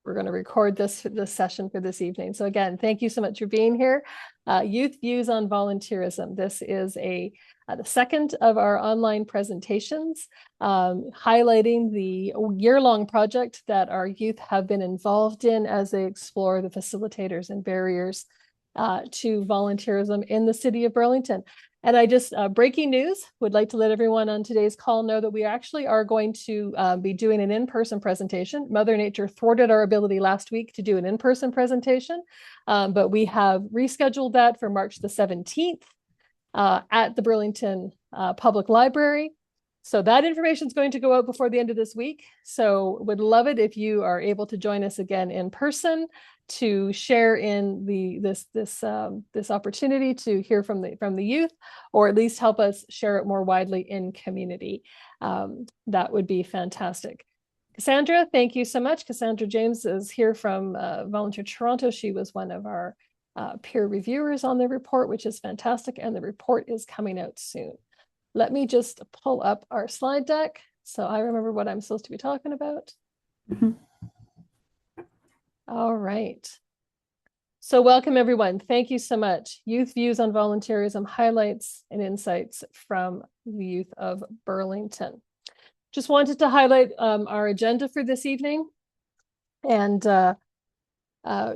we're going to record this session for this evening. So again, thank you so much for being here. Youth Views on Volunteerism. This is the second of our online presentations, highlighting the year-long project that our youth have been involved in as they explore the facilitators and barriers to volunteerism in the city of Burlington. And I just, breaking news, would like to let everyone on today's call know that we actually are going to be doing an in-person presentation. Mother Nature thwarted our ability last week to do an in-person presentation, but we have rescheduled that for March the 17th at the Burlington Public Library. So that information is going to go out before the end of this week. So would love it if you are able to join us again in person to share in this opportunity to hear from the youth, or at least help us share it more widely in community. That would be fantastic. Cassandra, thank you so much. Cassandra James is here from Volunteer Toronto. She was one of our peer reviewers on the report, which is fantastic, and the report is coming out soon. Let me just pull up our slide deck so I remember what I'm supposed to be talking about. All right. So welcome everyone. Thank you so much. Youth Views on Volunteerism, highlights and insights from the youth of Burlington. Just wanted to highlight our agenda for this evening. And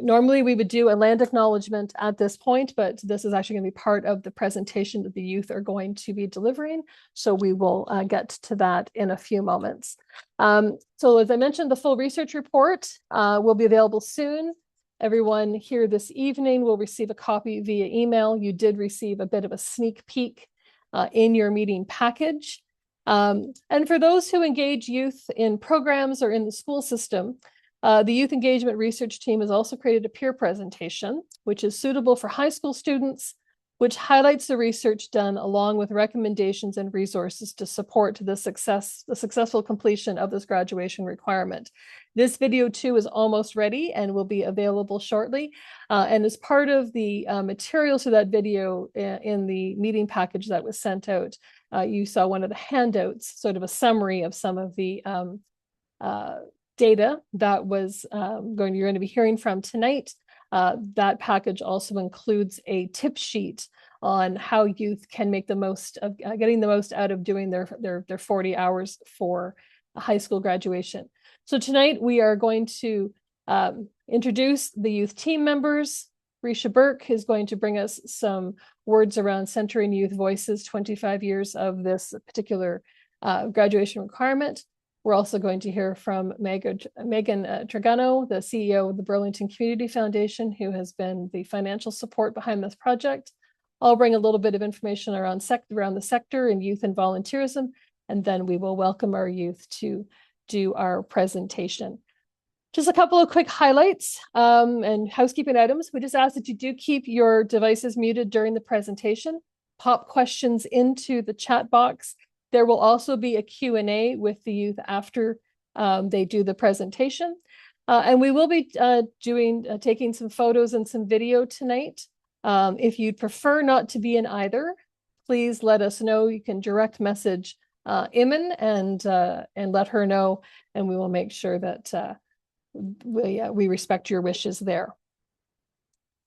normally we would do a land acknowledgement at this point, but this is actually going to be part of the presentation that the youth are going to be delivering. So we will get to that in a few moments. So as I mentioned, the full research report will be available soon. Everyone here this evening will receive a copy via email. You did receive a bit of a sneak peek in your meeting package. And for those who engage youth in programs or in the school system, the Youth Engagement Research Team has also created a peer presentation, which is suitable for high school students, which highlights the research done along with recommendations and resources to support the successful completion of this graduation requirement. This video too is almost ready and will be available shortly. And as part of the materials for that video in the meeting package that was sent out, you saw one of the handouts, sort of a summary of some of the data that was you're going to be hearing from tonight. That package also includes a tip sheet on how youth can make the most of getting the most out of doing their 40 hours for a high school graduation. So tonight we are going to introduce the youth team members. Risha Burke is going to bring us some words around centering youth voices, 25 years of this particular graduation requirement. We're also going to hear from Megan Tragano, the CEO of the Burlington Community Foundation, who has been the financial support behind this project. I'll bring a little bit of information around the sector and youth and volunteerism, and then we will welcome our youth to do our presentation. Just a couple of quick highlights and housekeeping items. We just ask that you do keep your devices muted during the presentation. Pop questions into the chat box. There will also be a Q&A with the youth after they do the presentation. And we will be taking some photos and some video tonight. If you'd prefer not to be in either, please let us know. You can direct message Iman and let her know, and we will make sure that we respect your wishes there.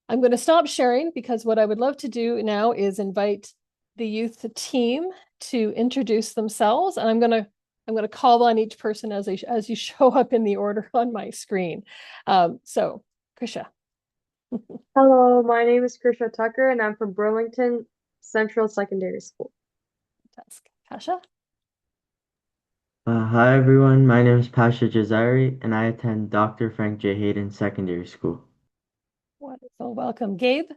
I'm going to stop sharing because what I would love to do now is invite the youth team to introduce themselves, and I'm going to call on each person as you show up in the order on my screen. So, Krisha. Hello, my name is Krisha Tucker, and I'm from Burlington Central Secondary School. Pasha. Hi everyone, my name is Pasha Jazari, and I attend Dr. Frank J. Hayden Secondary School. Wonderful, welcome. Gabe?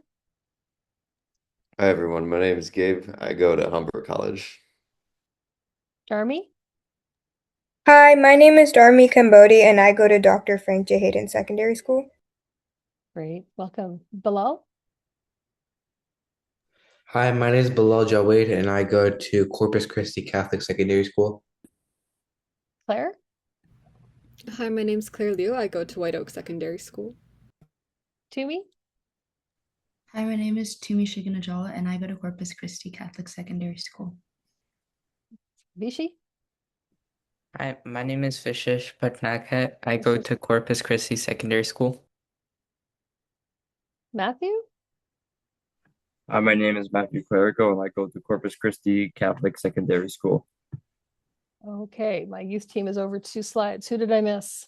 Hi everyone, my name is Gabe. I go to Humber College. Darmi? Hi, my name is Darmi Kambodi, and I go to Dr. Frank J. Hayden Secondary School. Great, welcome. Bilal? Hi, my name is Bilal Jawed, and I go to Corpus Christi Catholic Secondary School. Claire? Hi, my name's Claire Liu. I go to White Oak Secondary School. Tumi? Hi, my name is Tumi Shiganajala, and I go to Corpus Christi Catholic Secondary School. Vishi? Hi, my name is Vishesh Patnaik. I go to Corpus Christi Secondary School. Matthew? My name is Matthew Clerico, and I go to Corpus Christi Catholic Secondary School. Okay, my youth team is over 2 slides. Who did I miss?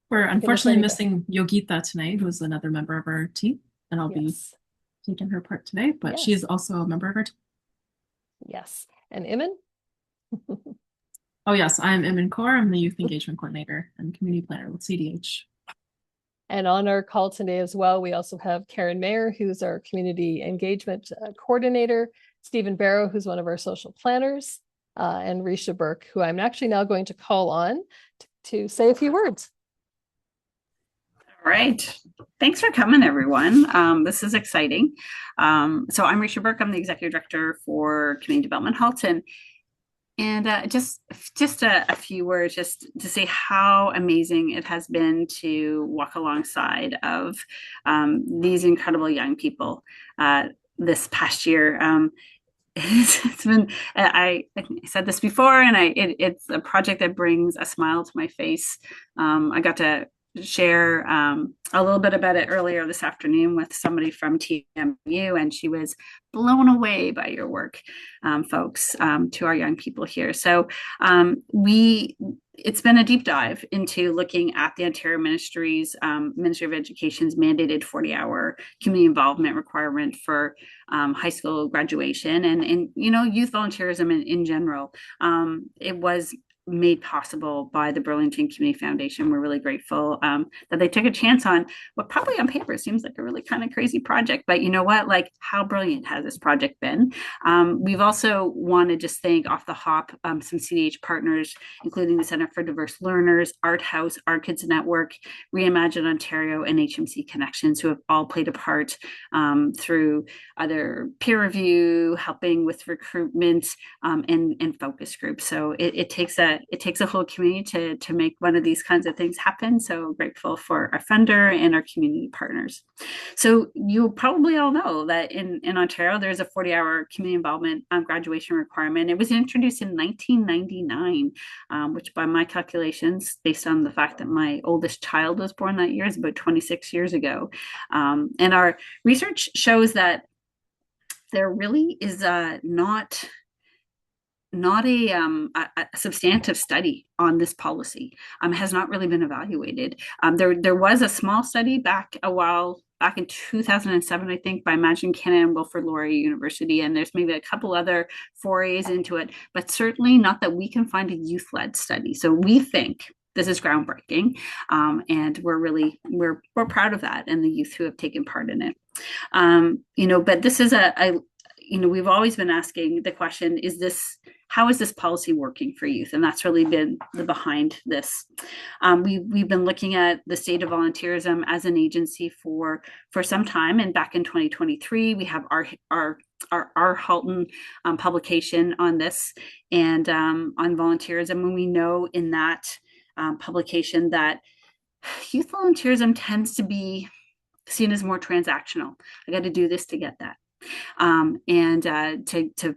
We're unfortunately anybody. missing Yogita tonight, who's another member of our team, and I'll be taking her part today, but she is also a member of our team. Yes. And Iman? Oh yes, I'm Emin Kaur. I'm the Youth Engagement Coordinator and Community Planner with CDH. And on our call today as well, we also have Karen Mayer, who's our Community Engagement Coordinator, Stephen Barrow, who's one of our social planners, and Risha Burke, who I'm actually now going to call on to say a few words. All right. Thanks for coming, everyone. This is exciting. So I'm Risha Burke. I'm the Executive Director for Community Development Halton. And just a few words just to say how amazing it has been to walk alongside of these incredible young people this past year. It's been, I said this before, and it's a project that brings a smile to my face. I got to share a little bit about it earlier this afternoon with somebody from TMU, and she was blown away by your work, folks, to our young people here. So it's been a deep dive into looking at the Ontario Ministry of Education's mandated 40-hour community involvement requirement for high school graduation and youth volunteerism in general. It was made possible by the Burlington Community Foundation. We're really grateful that they took a chance on what probably on paper seems like a really kind of crazy project, but you know what, like how brilliant has this project been? We've also want to just thank off the hop some CDH partners, including the Center for Diverse Learners, Art House, Our Kids Network, Reimagine Ontario, and HMC Connections, who have all played a part through either peer review, helping with recruitment, and focus groups. So it takes a whole community to make one of these kinds of things happen. So grateful for our funder and our community partners. So you probably all know that in Ontario, there's a 40-hour community involvement graduation requirement. It was introduced in 1999, which by my calculations, based on the fact that my oldest child was born that year, is about 26 years ago. And our research shows that there really is not a substantive study on this policy. Has not really been evaluated. There was a small study back in 2007, I think, by Imagine Canada and Wilfrid Laurier University, and there's maybe a couple other forays into it, but certainly not that we can find a youth-led study. So we think this is groundbreaking, and we're proud of that and the youth who have taken part in it. But this is we've always been asking the question, how is this policy working for youth? And that's really been the behind this. We've been looking at the state of volunteerism as an agency for some time. And back in 2023, we have our Halton publication on this and on volunteerism. And we know in that publication that youth volunteerism tends to be seen as more transactional. I got to do this to get that. To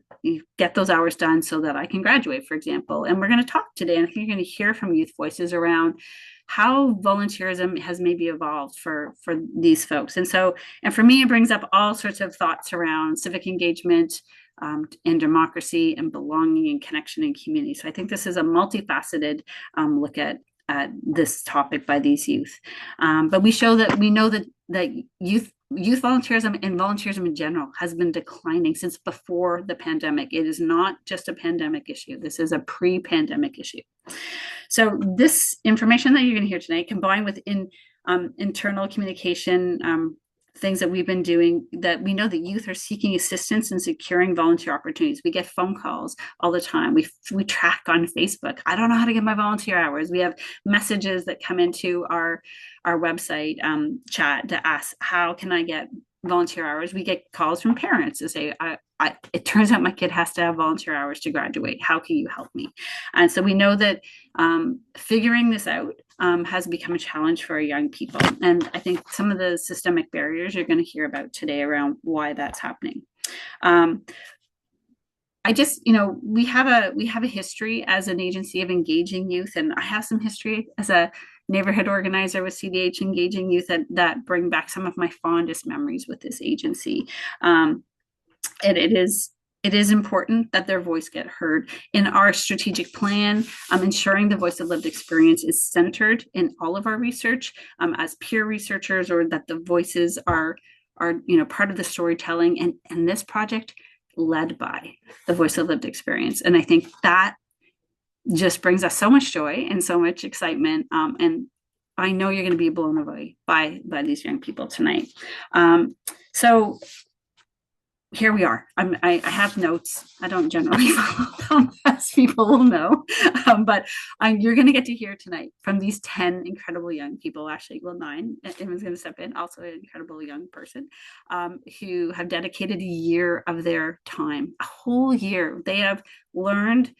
get those hours done so that I can graduate, for example. And we're going to talk today, and I think you're going to hear from youth voices around how volunteerism has maybe evolved for these folks. And for me, it brings up all sorts of thoughts around civic engagement, and democracy and belonging and connection and community. So I think this is a multifaceted look at this topic by these youth. But we know that youth volunteerism and volunteerism in general has been declining since before the pandemic. It is not just a pandemic issue. This is a pre-pandemic issue. So this information that you're going to hear tonight, combined with internal communication, things that we've been doing, that we know that youth are seeking assistance in securing volunteer opportunities. We get phone calls all the time. We track on Facebook. I don't know how to get my volunteer hours. We have messages that come into our website chat to ask, how can I get volunteer hours? We get calls from parents to say, it turns out my kid has to have volunteer hours to graduate. How can you help me? And so we know that figuring this out has become a challenge for our young people. And I think some of the systemic barriers you're going to hear about today around why that's happening. I just, we have a history as an agency of engaging youth, and I have some history as a neighborhood organizer with CDH engaging youth that bring back some of my fondest memories with this agency. And it is important that their voice get heard. In our strategic plan, ensuring the voice of lived experience is centered in all of our research as peer researchers, or that the voices are part of the storytelling, and this project led by the voice of lived experience. And I think that just brings us so much joy and so much excitement. And I know you're going to be blown away by these young people tonight. So here we are. I have notes. I don't generally follow them, as people will know, but you're going to get to hear tonight from these 10 incredible young people. Actually, well, 9. Emma's going to step in, also an incredible young person, who have dedicated a year of their time, a whole year. They have learned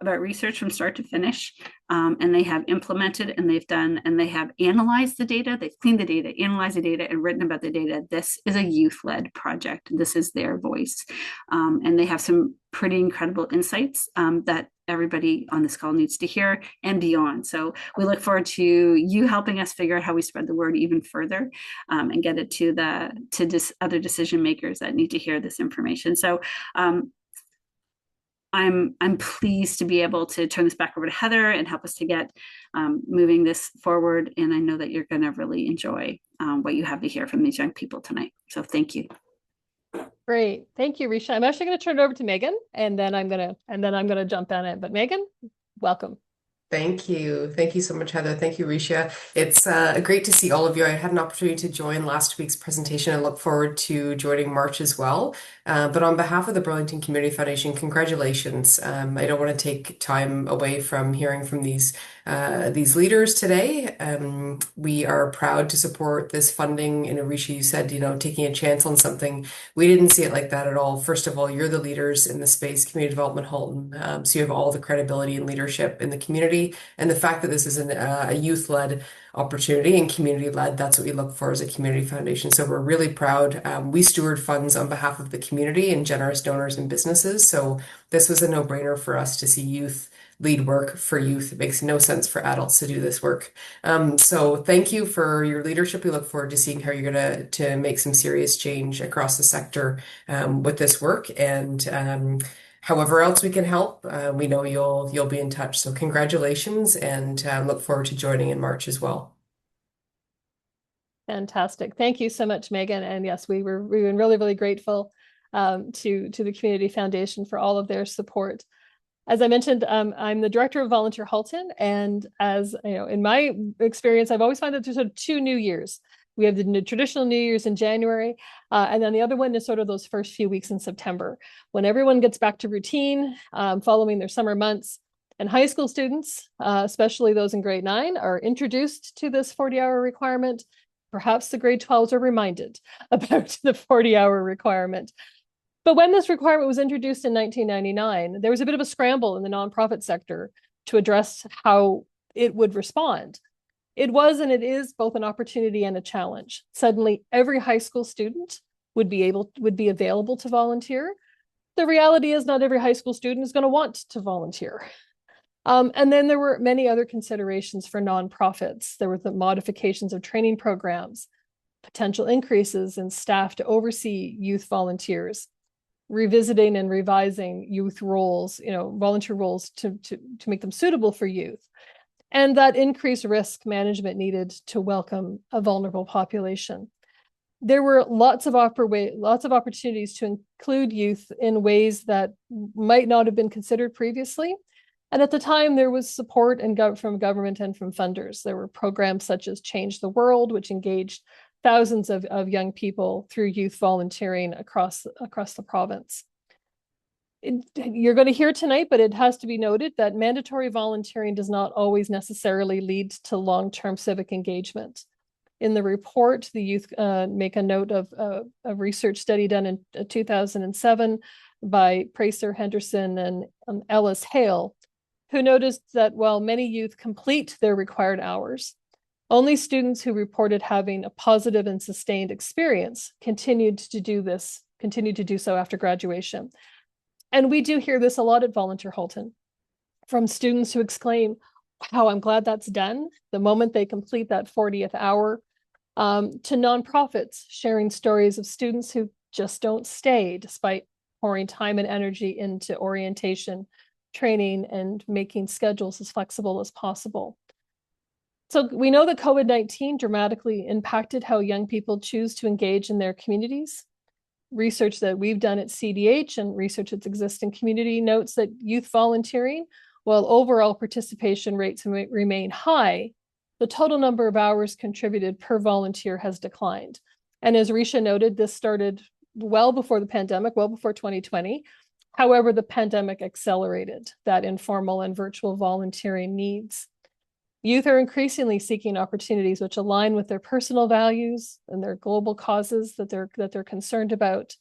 about research from start to finish, and they have implemented, and they have analyzed the data. They've cleaned the data, analyzed the data, and written about the data. This is a youth-led project. This is their voice, and they have some pretty incredible insights that everybody on this call needs to hear and beyond. So we look forward to you helping us figure out how we spread the word even further, and get it to other decision makers that need to hear this information. So I'm pleased to be able to turn this back over to Heather and help us to get moving this forward. And I know that you're going to really enjoy what you have to hear from these young people tonight. So thank you. Great. Thank you, Risha. I'm actually going to turn it over to Megan, and then I'm going to jump on it. But Megan, welcome. Thank you. Thank you so much, Heather. Thank you, Risha. It's great to see all of you. I had an opportunity to join last week's presentation and look forward to joining March as well. But on behalf of the Burlington Community Foundation, congratulations. I don't want to take time away from hearing from these leaders today. We are proud to support this funding. And Risha, you said, taking a chance on something. We didn't see it like that at all. First of all, you're the leaders in the space, community development, Halton. So you have all the credibility and leadership in the community. And the fact that this is a youth-led opportunity and community-led, that's what we look for as a community foundation. So we're really proud. We steward funds on behalf of the community and generous donors and businesses. So this was a no-brainer for us to see youth lead work for youth. It makes no sense for adults to do this work. So thank you for your leadership. We look forward to seeing how you're going to make some serious change across the sector with this work. And however else we can help, we know you'll be in touch. So congratulations, and look forward to joining in March as well. Fantastic. Thank you so much, Megan. And yes, we've been really, really grateful to the Community Foundation for all of their support. As I mentioned, I'm the director of Volunteer Halton, and as in my experience, I've always found that there's sort of 2 New Years. We have the traditional New Year's in January, and then the other one is sort of those first few weeks in September, when everyone gets back to routine following their summer months. And high school students, especially those in grade 9, are introduced to this 40-hour requirement. Perhaps the grade 12s are reminded about the 40-hour requirement. But when this requirement was introduced in 1999, there was a bit of a scramble in the nonprofit sector to address how it would respond. It was, and it is, both an opportunity and a challenge. Suddenly, every high school student would be available to volunteer. The reality is not every high school student is going to want to volunteer. And then there were many other considerations for nonprofits. There were the modifications of training programs, potential increases in staff to oversee youth volunteers, revisiting and revising youth roles, volunteer roles to make them suitable for youth. And that increased risk management needed to welcome a vulnerable population. There were lots of opportunities to include youth in ways that might not have been considered previously. And at the time, there was support from government and from funders. There were programs such as Change the World, which engaged thousands of young people through youth volunteering across the province. You're going to hear tonight, but it has to be noted that mandatory volunteering does not always necessarily lead to long-term civic engagement. In the report, the youth make a note of a research study done in 2007 by Pracer, Henderson, and Ellis Hale, who noticed that while many youth complete their required hours, only students who reported having a positive and sustained experience continued to do so after graduation. And we do hear this a lot at Volunteer Halton from students who exclaim, wow, I'm glad that's done the moment they complete that 40th hour, to nonprofits sharing stories of students who just don't stay despite pouring time and energy into orientation, training, and making schedules as flexible as possible. So we know that COVID-19 dramatically impacted how young people choose to engage in their communities. Research that we've done at CDH and research that's exists in community notes that youth volunteering, while overall participation rates remain high, the total number of hours contributed per volunteer has declined. And as Risha noted, this started well before the pandemic, well before 2020. However, the pandemic accelerated that informal and virtual volunteering needs. Youth are increasingly seeking opportunities which align with their personal values and their global causes that they're concerned about.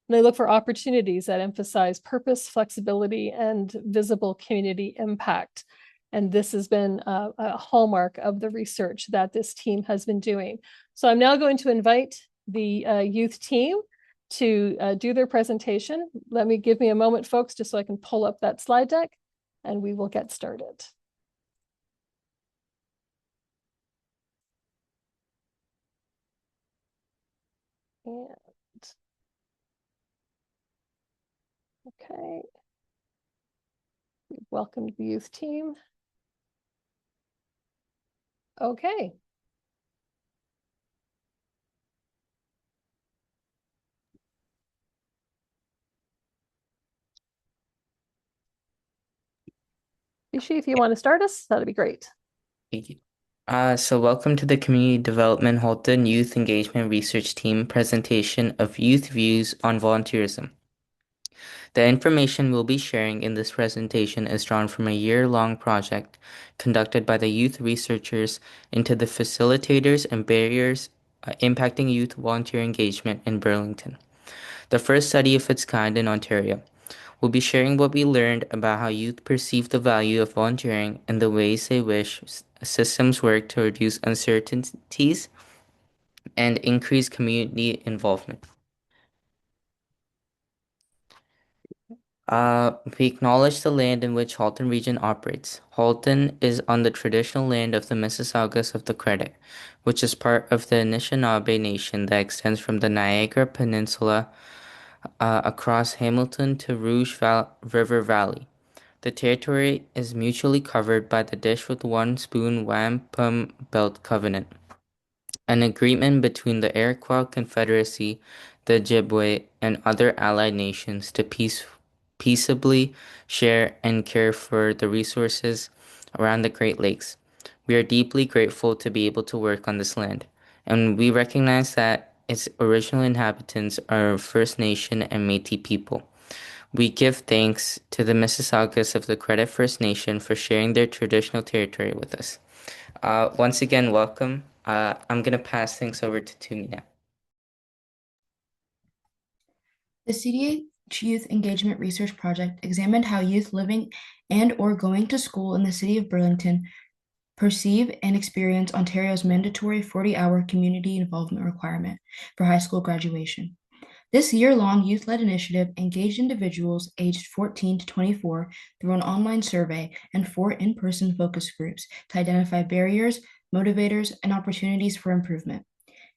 And they look for opportunities that emphasize purpose, flexibility, and visible community impact. And this has been a hallmark of the research that this team has been doing. So I'm now going to invite the youth team to do their presentation. Give me a moment, folks, just so I can pull up that slide deck, and we will get started. And okay, we've welcomed the youth team. Okay. Ishi, if you want to start us, that'd be great. Thank you. So welcome to the Community Development Halton Youth Engagement Research Team presentation of Youth Views on Volunteerism. The information we'll be sharing in this presentation is drawn from a year-long project conducted by the youth researchers into the facilitators and barriers impacting youth volunteer engagement in Burlington, the first study of its kind in Ontario. We'll be sharing what we learned about how youth perceive the value of volunteering and the ways they wish systems work to reduce uncertainties and increase community involvement. We acknowledge the land in which Halton Region operates. Halton is on the traditional land of the Mississaugas of the Credit, which is part of the Anishinaabe Nation that extends from the Niagara Peninsula across Hamilton to Rouge River Valley. The territory is mutually covered by the Dish with One Spoon Wampum Belt Covenant, an agreement between the Iroquois Confederacy, the Ojibwe, and other allied nations to peaceably share and care for the resources around the Great Lakes. We are deeply grateful to be able to work on this land, and we recognize that its original inhabitants are First Nation and Métis people. We give thanks to the Mississaugas of the Credit First Nation for sharing their traditional territory with us. Once again, welcome. I'm going to pass things over to Tumi now. The CDH Youth Engagement Research Project examined how youth living and or going to school in the city of Burlington perceive and experience Ontario's mandatory 40-hour community involvement requirement for high school graduation. This year-long youth-led initiative engaged individuals aged 14 to 24 through an online survey and 4 in-person focus groups to identify barriers, motivators, and opportunities for improvement.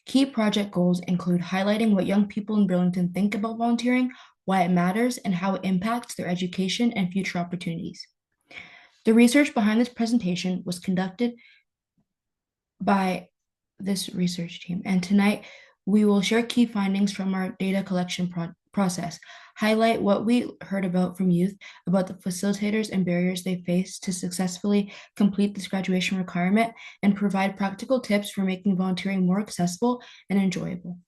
Key project goals include highlighting what young people in Burlington think about volunteering, why it matters, and how it impacts their education and future opportunities. The research behind this presentation was conducted by this research team, and tonight we will share key findings from our data collection process, highlight what we heard about from youth about the facilitators and barriers they face to successfully complete this graduation requirement, and provide practical tips for making volunteering more accessible and enjoyable.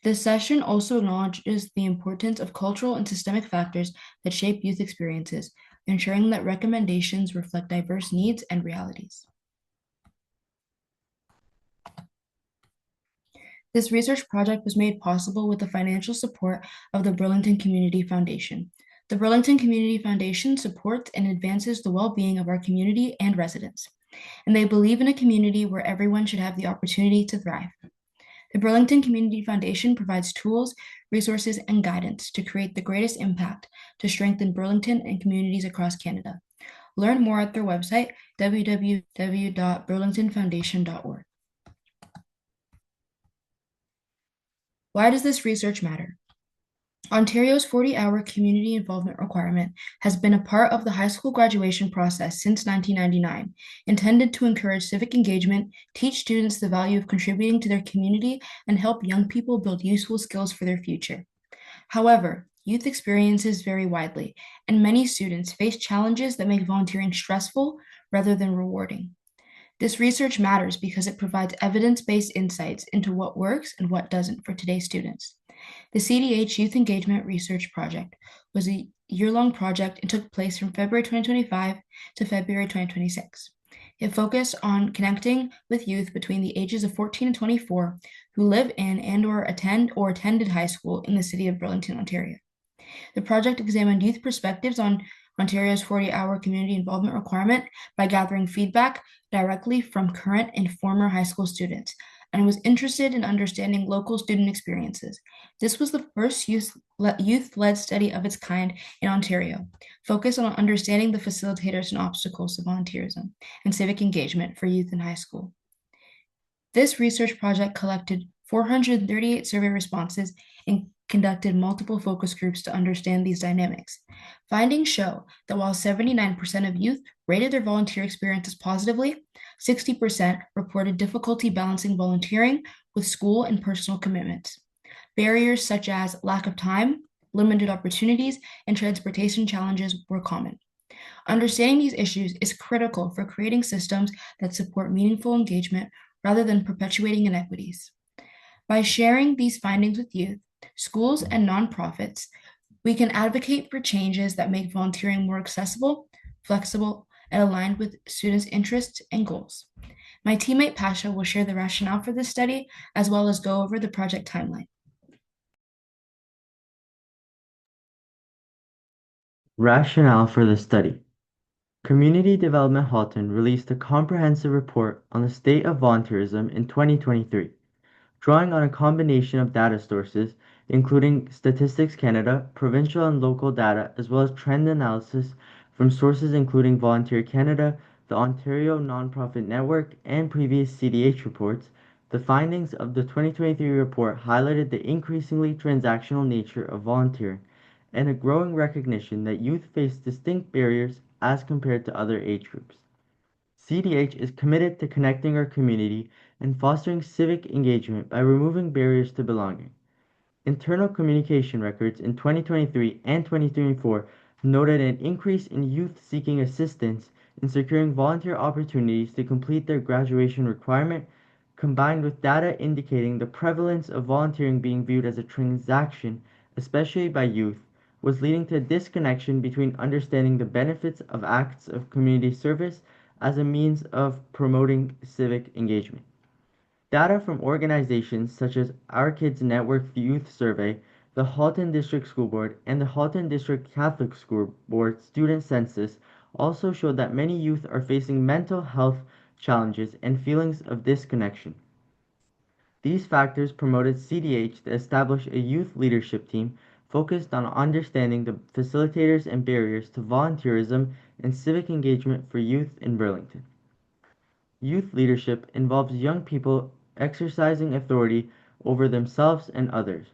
This session also acknowledges the importance of cultural and systemic factors that shape youth experiences, ensuring that recommendations reflect diverse needs and realities. This research project was made possible with the financial support of the Burlington Community Foundation. The Burlington Community Foundation supports and advances the well-being of our community and residents, and they believe in a community where everyone should have the opportunity to thrive. The Burlington Community Foundation provides tools, resources, and guidance to create the greatest impact to strengthen Burlington and communities across Canada. Learn more at their website, www.burlingtonfoundation.org. Why does this research matter? Ontario's 40-hour community involvement requirement has been a part of the high school graduation process since 1999, intended to encourage civic engagement, teach students the value of contributing to their community, and help young people build useful skills for their future. However, youth experiences vary widely, and many students face challenges that make volunteering stressful rather than rewarding. This research matters because it provides evidence-based insights into what works and what doesn't for today's students. The CDH Youth Engagement Research Project was a year-long project and took place from February 2025 to February 2026. It focused on connecting with youth between the ages of 14 and 24 who live in and/or attended high school in the city of Burlington, Ontario. The project examined youth perspectives on Ontario's 40-hour community involvement requirement by gathering feedback directly from current and former high school students, and was interested in understanding local student experiences. This was the first youth-led study of its kind in Ontario, focused on understanding the facilitators and obstacles to volunteerism and civic engagement for youth in high school. This research project collected 438 survey responses and conducted multiple focus groups to understand these dynamics. Findings show that while 79% of youth rated their volunteer experiences positively, 60% reported difficulty balancing volunteering with school and personal commitments. Barriers such as lack of time, limited opportunities, and transportation challenges were common. Understanding these issues is critical for creating systems that support meaningful engagement rather than perpetuating inequities. By sharing these findings with youth, schools, and nonprofits, we can advocate for changes that make volunteering more accessible, flexible, and aligned with students' interests and goals. My teammate Pasha will share the rationale for this study, as well as go over the project timeline. Rationale for the study. Community Development Halton released a comprehensive report on the state of volunteerism in 2023, drawing on a combination of data sources, including Statistics Canada, provincial and local data, as well as trend analysis from sources including Volunteer Canada, the Ontario Nonprofit Network, and previous CDH reports. The findings of the 2023 report highlighted the increasingly transactional nature of volunteering and a growing recognition that youth face distinct barriers as compared to other age groups. CDH is committed to connecting our community and fostering civic engagement by removing barriers to belonging. Internal communication records in 2023 and 2024 noted an increase in youth seeking assistance in securing volunteer opportunities to complete their graduation requirement, combined with data indicating the prevalence of volunteering being viewed as a transaction, especially by youth, was leading to a disconnection between understanding the benefits of acts of community service as a means of promoting civic engagement. Data from organizations such as Our Kids Network Youth Survey, the Halton District School Board, and the Halton District Catholic School Board Student Census also showed that many youth are facing mental health challenges and feelings of disconnection. These factors promoted CDH to establish a youth leadership team focused on understanding the facilitators and barriers to volunteerism and civic engagement for youth in Burlington. Youth leadership involves young people exercising authority over themselves and others.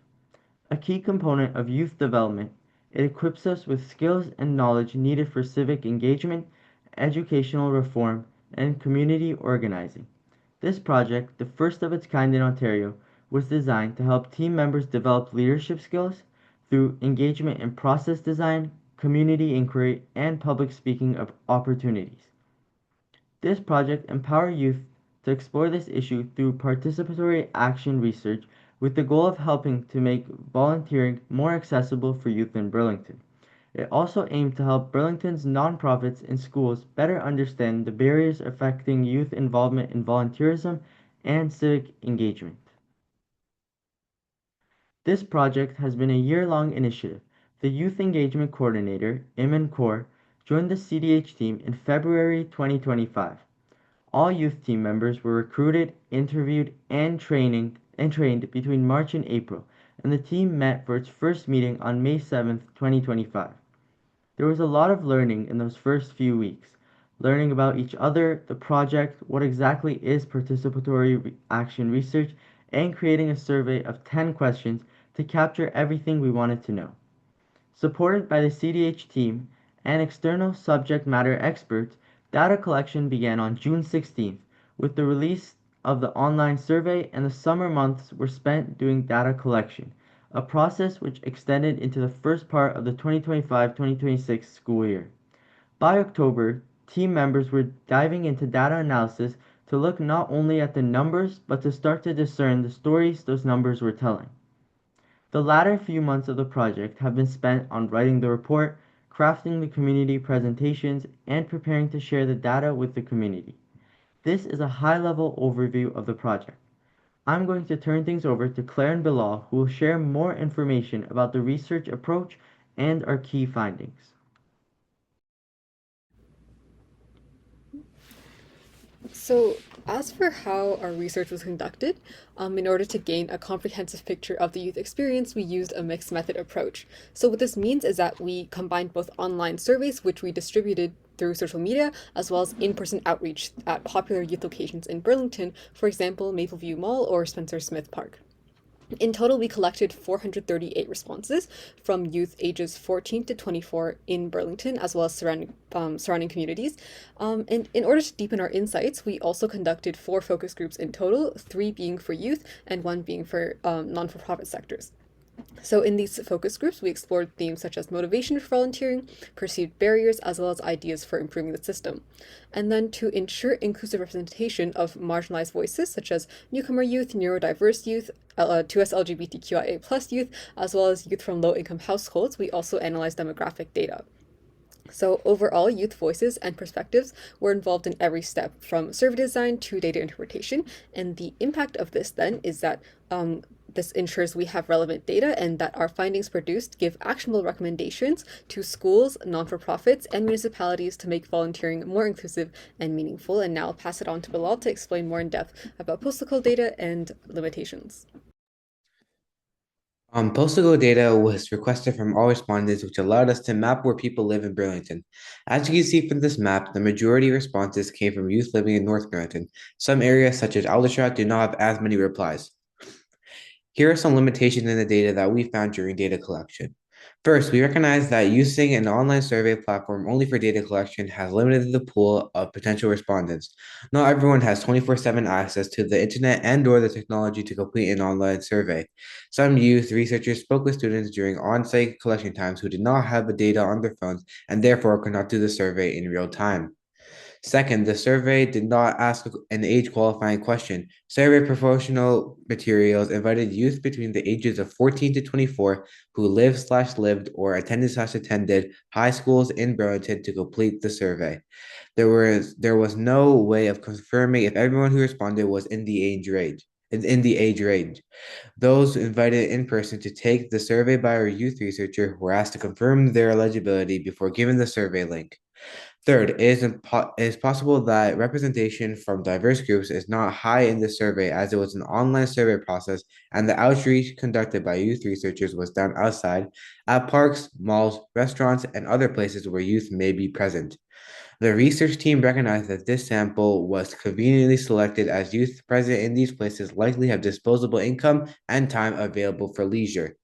A key component of youth development, it equips us with skills and knowledge needed for civic engagement, educational reform, and community organizing. This project, the first of its kind in Ontario, was designed to help team members develop leadership skills through engagement in process design, community inquiry, and public speaking of opportunities. This project empowers youth to explore this issue through participatory action research with the goal of helping to make volunteering more accessible for youth in Burlington. It also aimed to help Burlington's nonprofits and schools better understand the barriers affecting youth involvement in volunteerism and civic engagement. This project has been a year-long initiative. The Youth Engagement Coordinator, Iman Kaur, joined the CDH team in February 2025. All youth team members were recruited, interviewed, and and trained between March and April, and the team met for its first meeting on May 7th, 2025. There was a lot of learning in those first few weeks, learning about each other, the project, what exactly is participatory action research, and creating a survey of 10 questions to capture everything we wanted to know. Supported by the CDH team and external subject matter experts, data collection began on June 16th with the release of the online survey, and the summer months were spent doing data collection, a process which extended into the first part of the 2025-2026 school year. By October, team members were diving into data analysis to look not only at the numbers but to start to discern the stories those numbers were telling. The latter few months of the project have been spent on writing the report, crafting the community presentations, and preparing to share the data with the community. This is a high-level overview of the project. I'm going to turn things over to Claire and Bilal, who will share more information about the research approach and our key findings. So, as for how our research was conducted, in order to gain a comprehensive picture of the youth experience, we used a mixed method approach. So what this means is that we combined both online surveys, which we distributed through social media, as well as in-person outreach at popular youth locations in Burlington, for example, Mapleview Mall or Spencer Smith Park. In total, we collected 438 responses from youth ages 14 to 24 in Burlington, as well as surrounding communities. And in order to deepen our insights, we also conducted 4 focus groups in total, 3 being for youth and 1 being for non-for-profit sectors. So in these focus groups, we explored themes such as motivation for volunteering, perceived barriers, as well as ideas for improving the system. And then to ensure inclusive representation of marginalized voices such as newcomer youth, neurodiverse youth, 2S LGBTQIA+ youth, as well as youth from low-income households, we also analyzed demographic data. So overall, youth voices and perspectives were involved in every step, from survey design to data interpretation. And the impact of this then is that this ensures we have relevant data and that our findings produced give actionable recommendations to schools, non-for-profits, and municipalities to make volunteering more inclusive and meaningful. And now I'll pass it on to Bilal to explain more in depth about postal code data and limitations. Postal code data was requested from all respondents, which allowed us to map where people live in Burlington. As you can see from this map, the majority of responses came from youth living in North Burlington. Some areas, such as Aldershot, do not have as many replies. Here are some limitations in the data that we found during data collection. First, we recognize that using an online survey platform only for data collection has limited the pool of potential respondents. Not everyone has 24/7 access to the internet and/or the technology to complete an online survey. Some youth researchers spoke with students during on-site collection times who did not have the data on their phones and therefore could not do the survey in real time. Second, the survey did not ask an age qualifying question. Survey promotional materials invited youth between the ages of 14 to 24 who lived or attended high schools in Burlington to complete the survey. There was no way of confirming if everyone who responded was in the age range. Those invited in person to take the survey by our youth researcher were asked to confirm their eligibility before giving the survey link. Third, it is possible that representation from diverse groups is not high in the survey, as it was an online survey process and the outreach conducted by youth researchers was done outside at parks, malls, restaurants, and other places where youth may be present. The research team recognized that this sample was conveniently selected as youth present in these places likely have disposable income and time available for leisure.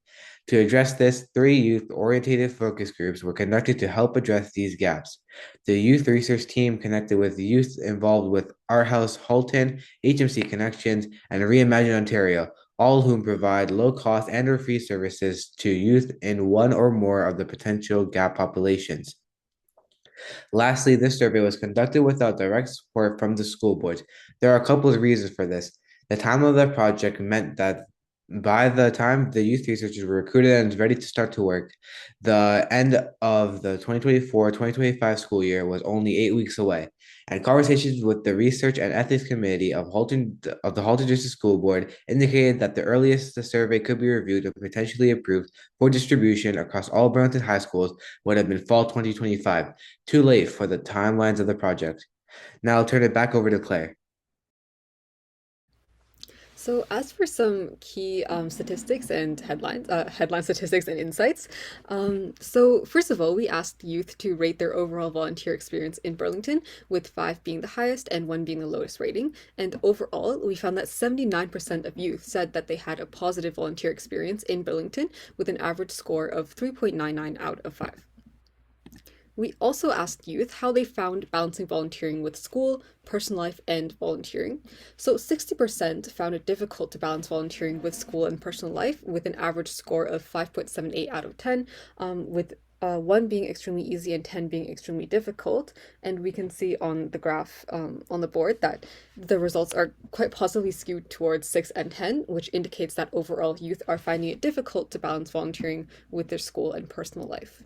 To address this, 3 youth-oriented focus groups were conducted to help address these gaps. The youth research team connected with youth involved with Our House Halton, HMC Connections, and Reimagine Ontario, all whom provide low-cost and/or free services to youth in one or more of the potential gap populations. Lastly, this survey was conducted without direct support from the school boards. There are a couple of reasons for this. The time of the project meant that by the time the youth researchers were recruited and ready to start to work, the end of the 2024-2025 school year was only 8 weeks away, and conversations with the Research and Ethics Committee of the Halton District School Board indicated that the earliest the survey could be reviewed and potentially approved for distribution across all Burlington high schools would have been fall 2025, too late for the timelines of the project. Now I'll turn it back over to Claire. So as for some key statistics and headline statistics and insights, so first of all, we asked youth to rate their overall volunteer experience in Burlington, with 5 being the highest and 1 being the lowest rating. And overall, we found that 79% of youth said that they had a positive volunteer experience in Burlington, with an average score of 3.99 out of 5. We also asked youth how they found balancing volunteering with school, personal life, and volunteering. So 60% found it difficult to balance volunteering with school and personal life, with an average score of 5.78 out of 10, with 1 being extremely easy and 10 being extremely difficult. And we can see on the graph on the board that the results are quite positively skewed towards 6 and 10, which indicates that overall youth are finding it difficult to balance volunteering with their school and personal life.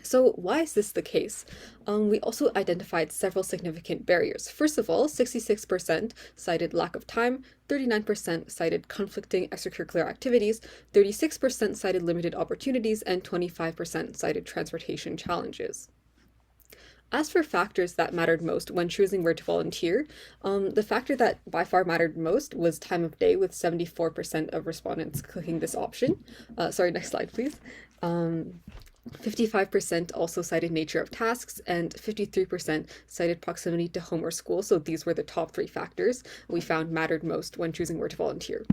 So why is this the case? We also identified several significant barriers. First of all, 66% cited lack of time, 39% cited conflicting extracurricular activities, 36% cited limited opportunities, and 25% cited transportation challenges. As for factors that mattered most when choosing where to volunteer, the factor that by far mattered most was time of day, with 74% of respondents clicking this option. Next slide, please. 55% also cited nature of tasks, and 53% cited proximity to home or school. So these were the top 3 factors we found mattered most when choosing where to volunteer.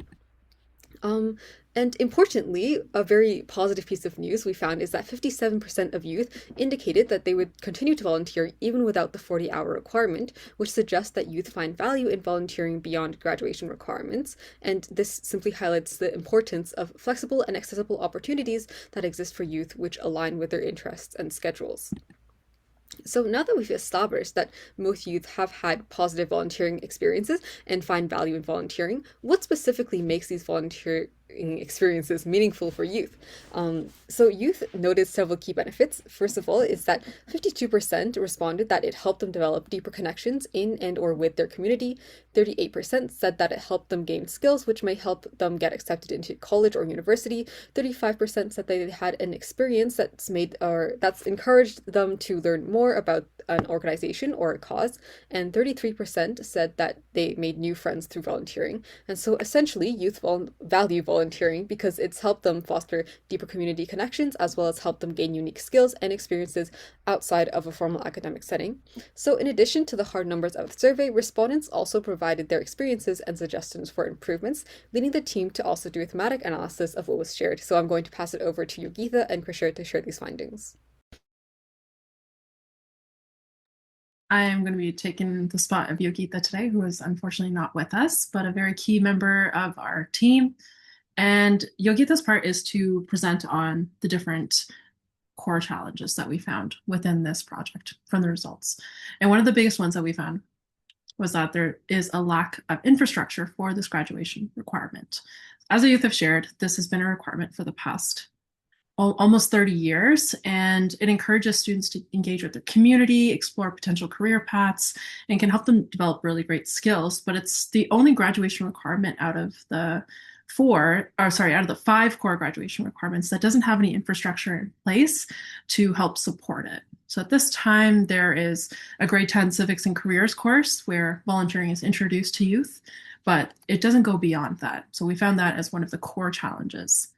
And importantly, a very positive piece of news we found is that 57% of youth indicated that they would continue to volunteer even without the 40-hour requirement, which suggests that youth find value in volunteering beyond graduation requirements. And this simply highlights the importance of flexible and accessible opportunities that exist for youth, which align with their interests and schedules. So now that we've established that most youth have had positive volunteering experiences and find value in volunteering, what specifically makes these volunteering experiences meaningful for youth? So youth noted several key benefits. First of all, is that 52% responded that it helped them develop deeper connections in and or with their community. 38% said that it helped them gain skills which may help them get accepted into college or university. 35% said that they had an experience that's encouraged them to learn more about an organization or a cause, and 33% said that they made new friends through volunteering. And so essentially, youth value volunteering because it's helped them foster deeper community connections, as well as help them gain unique skills and experiences outside of a formal academic setting. So in addition to the hard numbers of the survey, respondents also provided their experiences and suggestions for improvements, leading the team to also do a thematic analysis of what was shared. So I'm going to pass it over to Yogitha and Krisha to share these findings. I am going to be taking the spot of Yogitha today, who is unfortunately not with us, but a very key member of our team. And Yogitha's part is to present on the different core challenges that we found within this project from the results. And one of the biggest ones that we found was that there is a lack of infrastructure for this graduation requirement. As the youth have shared, this has been a requirement for the past almost 30 years, and it encourages students to engage with their community, explore potential career paths, and can help them develop really great skills. But it's the only graduation requirement out of the 5 core graduation requirements that doesn't have any infrastructure in place to help support it. So at this time, there is a grade 10 civics and careers course where volunteering is introduced to youth, but it doesn't go beyond that. So we found that as one of the core challenges.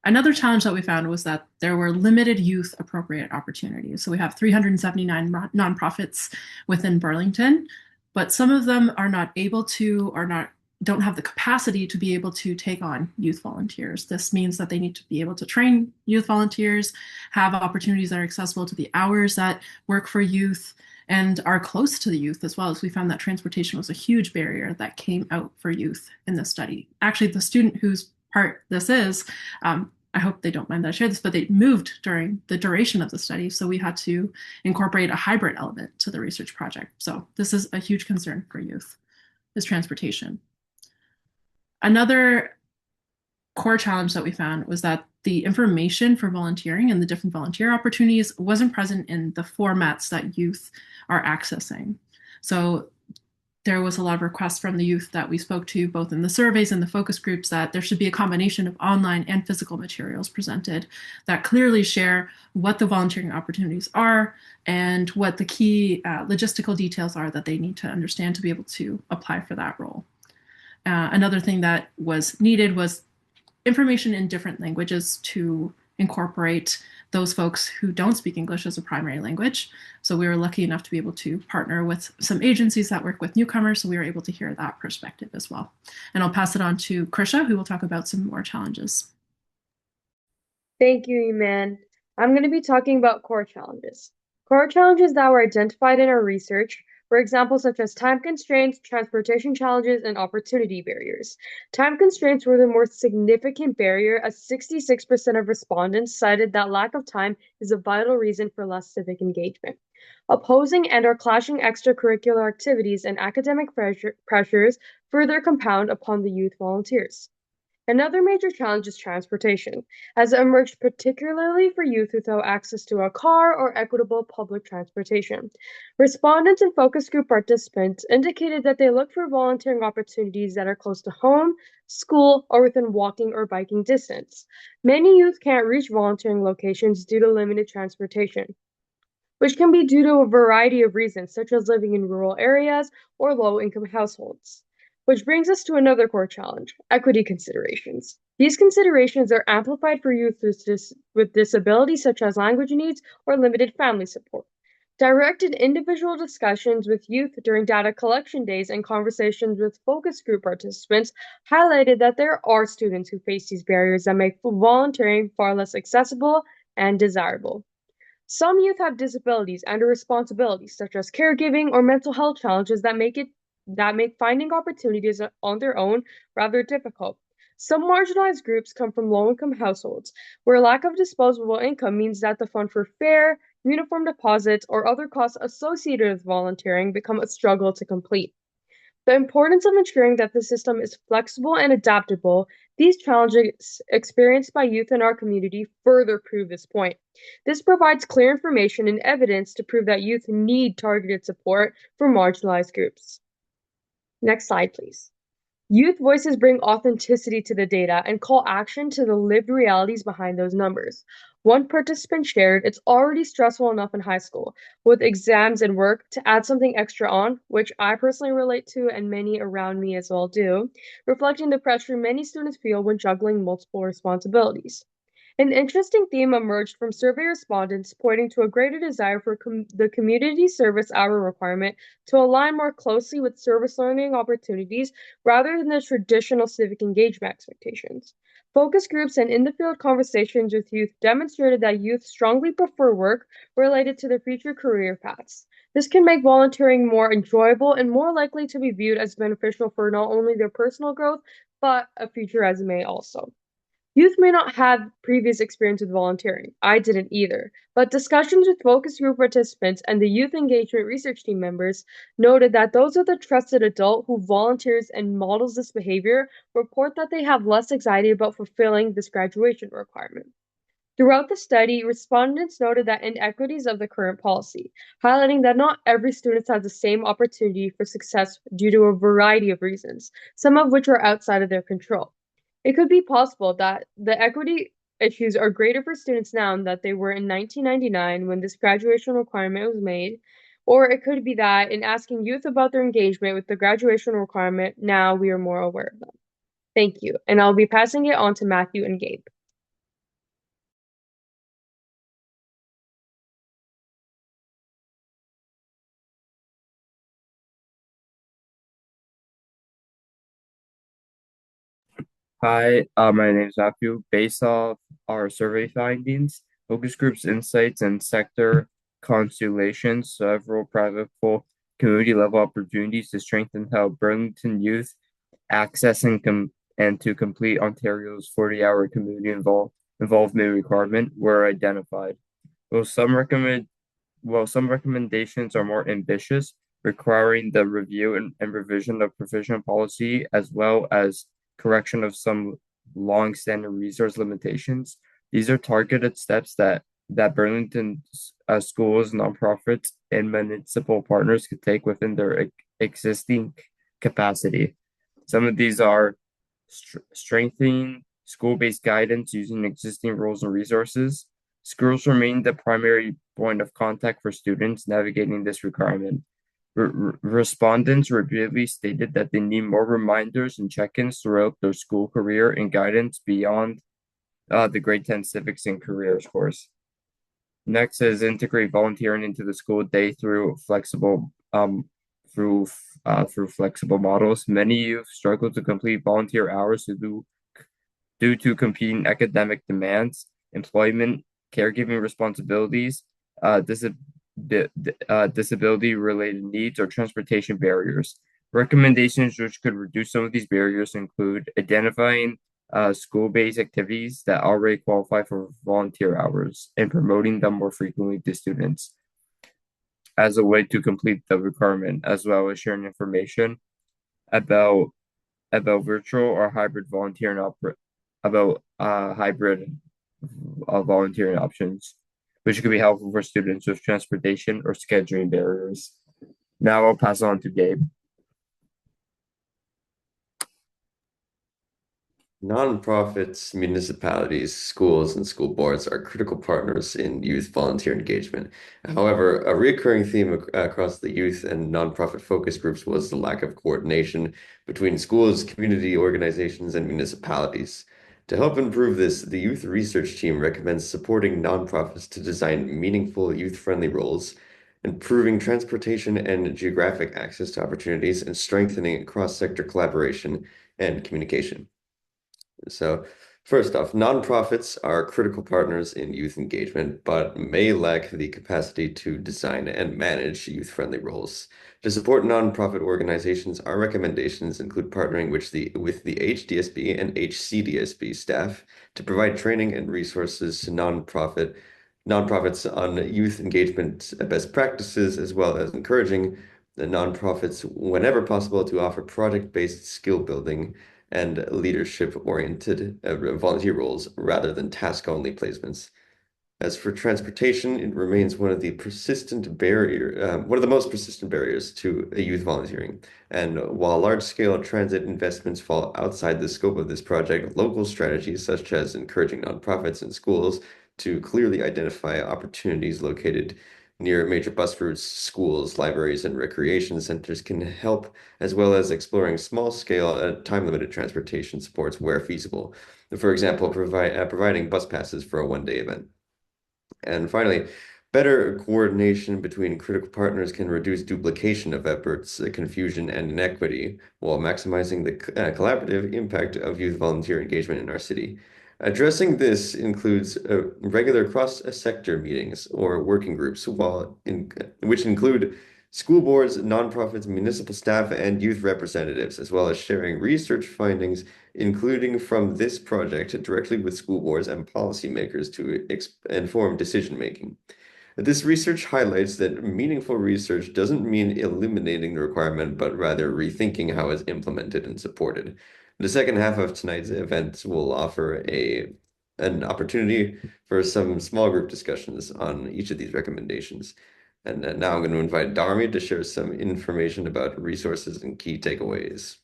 Another challenge that we found was that there were limited youth appropriate opportunities. So we have 379 nonprofits within Burlington, but some of them are not able to or don't have the capacity to be able to take on youth volunteers. This means that they need to be able to train youth volunteers, have opportunities that are accessible to the hours that work for youth, and are close to the youth as well. As we found that transportation was a huge barrier that came out for youth in this study. Actually, the student whose part this is, I hope they don't mind that I share this, but they moved during the duration of the study. So we had to incorporate a hybrid element to the research project. So this is a huge concern for youth, is transportation. Another core challenge that we found was that the information for volunteering and the different volunteer opportunities wasn't present in the formats that youth are accessing. So there was a lot of requests from the youth that we spoke to, both in the surveys and the focus groups, that there should be a combination of online and physical materials presented that clearly share what the volunteering opportunities are and what the key logistical details are that they need to understand to be able to apply for that role. Another thing that was needed was information in different languages to incorporate those folks who don't speak English as a primary language. So we were lucky enough to be able to partner with some agencies that work with newcomers, so we were able to hear that perspective as well. And I'll pass it on to Krisha, who will talk about some more challenges. Thank you, Iman. I'm going to be talking about core challenges. Core challenges that were identified in our research were examples such as time constraints, transportation challenges, and opportunity barriers. Time constraints were the more significant barrier, as 66% of respondents cited that lack of time is a vital reason for less civic engagement. Opposing and or clashing extracurricular activities and academic pressures further compound upon the youth volunteers. Another major challenge is transportation, as it emerged particularly for youth without access to a car or equitable public transportation. Respondents and focus group participants indicated that they look for volunteering opportunities that are close to home, school, or within walking or biking distance. Many youth can't reach volunteering locations due to limited transportation, which can be due to a variety of reasons, such as living in rural areas or low-income households. Which brings us to another core challenge, equity considerations. These considerations are amplified for youth with disabilities such as language needs or limited family support. Directed individual discussions with youth during data collection days and conversations with focus group participants highlighted that there are students who face these barriers that make volunteering far less accessible and desirable. Some youth have disabilities and responsibilities such as caregiving or mental health challenges that make finding opportunities on their own rather difficult. Some marginalized groups come from low-income households, where lack of disposable income means that the fund for fare, uniform deposits, or other costs associated with volunteering become a struggle to complete. The importance of ensuring that the system is flexible and adaptable, these challenges experienced by youth in our community further prove this point. This provides clear information and evidence to prove that youth need targeted support for marginalized groups. Next slide, please. Youth voices bring authenticity to the data and call action to the lived realities behind those numbers. One participant shared, it's already stressful enough in high school with exams and work to add something extra on, which I personally relate to and many around me as well do, reflecting the pressure many students feel when juggling multiple responsibilities. An interesting theme emerged from survey respondents pointing to a greater desire for the community service hour requirement to align more closely with service learning opportunities rather than the traditional civic engagement expectations. Focus groups and in-the-field conversations with youth demonstrated that youth strongly prefer work related to their future career paths. This can make volunteering more enjoyable and more likely to be viewed as beneficial for not only their personal growth, but a future resume also. Youth may not have previous experience with volunteering. I didn't either. But discussions with focus group participants and the youth engagement research team members noted that those with a trusted adult who volunteers and models this behavior report that they have less anxiety about fulfilling this graduation requirement. Throughout the study, respondents noted that inequities of the current policy, highlighting that not every student has the same opportunity for success due to a variety of reasons, some of which are outside of their control. It could be possible that the equity issues are greater for students now than they were in 1999 when this graduation requirement was made, or it could be that in asking youth about their engagement with the graduation requirement, now we are more aware of them. Thank you, and I'll be passing it on to Matthew and Gabe. Hi, my name is Matthew. Based off our survey findings, focus groups, insights, and sector constellations, several practical community level opportunities to strengthen how Burlington youth access and to complete Ontario's 40-hour community involvement requirement were identified. While some recommendations are more ambitious, requiring the review and revision of provisional policy as well as correction of some long-standing resource limitations. These are targeted steps that Burlington schools, nonprofits, and municipal partners could take within their existing capacity. Some of these are strengthening school-based guidance using existing rules and resources. Schools remain the primary point of contact for students navigating this requirement. Respondents repeatedly stated that they need more reminders and check-ins throughout their school career and guidance beyond the grade 10 civics and careers course. Next is integrate volunteering into the school day through flexible models. Many youth struggle to complete volunteer hours due to competing academic demands, employment, caregiving responsibilities, disability-related needs, or transportation barriers. Recommendations which could reduce some of these barriers include identifying school-based activities that already qualify for volunteer hours and promoting them more frequently to students as a way to complete the requirement, as well as sharing information about virtual or hybrid volunteering volunteering options, which could be helpful for students with transportation or scheduling barriers. Now I'll pass on to Gabe. Nonprofits, municipalities, schools, and school boards are critical partners in youth volunteer engagement. However, a recurring theme across the youth and nonprofit focus groups was the lack of coordination between schools, community organizations, and municipalities. To help improve this, the youth research team recommends supporting nonprofits to design meaningful youth-friendly roles, improving transportation and geographic access to opportunities, and strengthening cross-sector collaboration and communication. So, first off, nonprofits are critical partners in youth engagement, but may lack the capacity to design and manage youth-friendly roles. To support nonprofit organizations, our recommendations include partnering with the HDSB and HCDSB staff to provide training and resources to nonprofits on youth engagement best practices, as well as encouraging the nonprofits whenever possible to offer project-based skill building and leadership-oriented volunteer roles rather than task-only placements. As for transportation, it remains one of the most persistent barriers to youth volunteering. And while large-scale transit investments fall outside the scope of this project, local strategies such as encouraging nonprofits and schools to clearly identify opportunities located near major bus routes, schools, libraries, and recreation centers can help, as well as exploring small-scale, time-limited transportation supports where feasible. For example, providing bus passes for a one-day event. And finally, better coordination between critical partners can reduce duplication of efforts, confusion, and inequity, while maximizing the collaborative impact of youth volunteer engagement in our city. Addressing this includes regular cross-sector meetings or working groups, which include school boards, nonprofits, municipal staff, and youth representatives, as well as sharing research findings, including from this project, directly with school boards and policymakers to inform decision-making. This research highlights that meaningful research doesn't mean eliminating the requirement, but rather rethinking how it's implemented and supported. The second half of tonight's event will offer an opportunity for some small group discussions on each of these recommendations. And now I'm going to invite Dharmi to share some information about resources and key takeaways.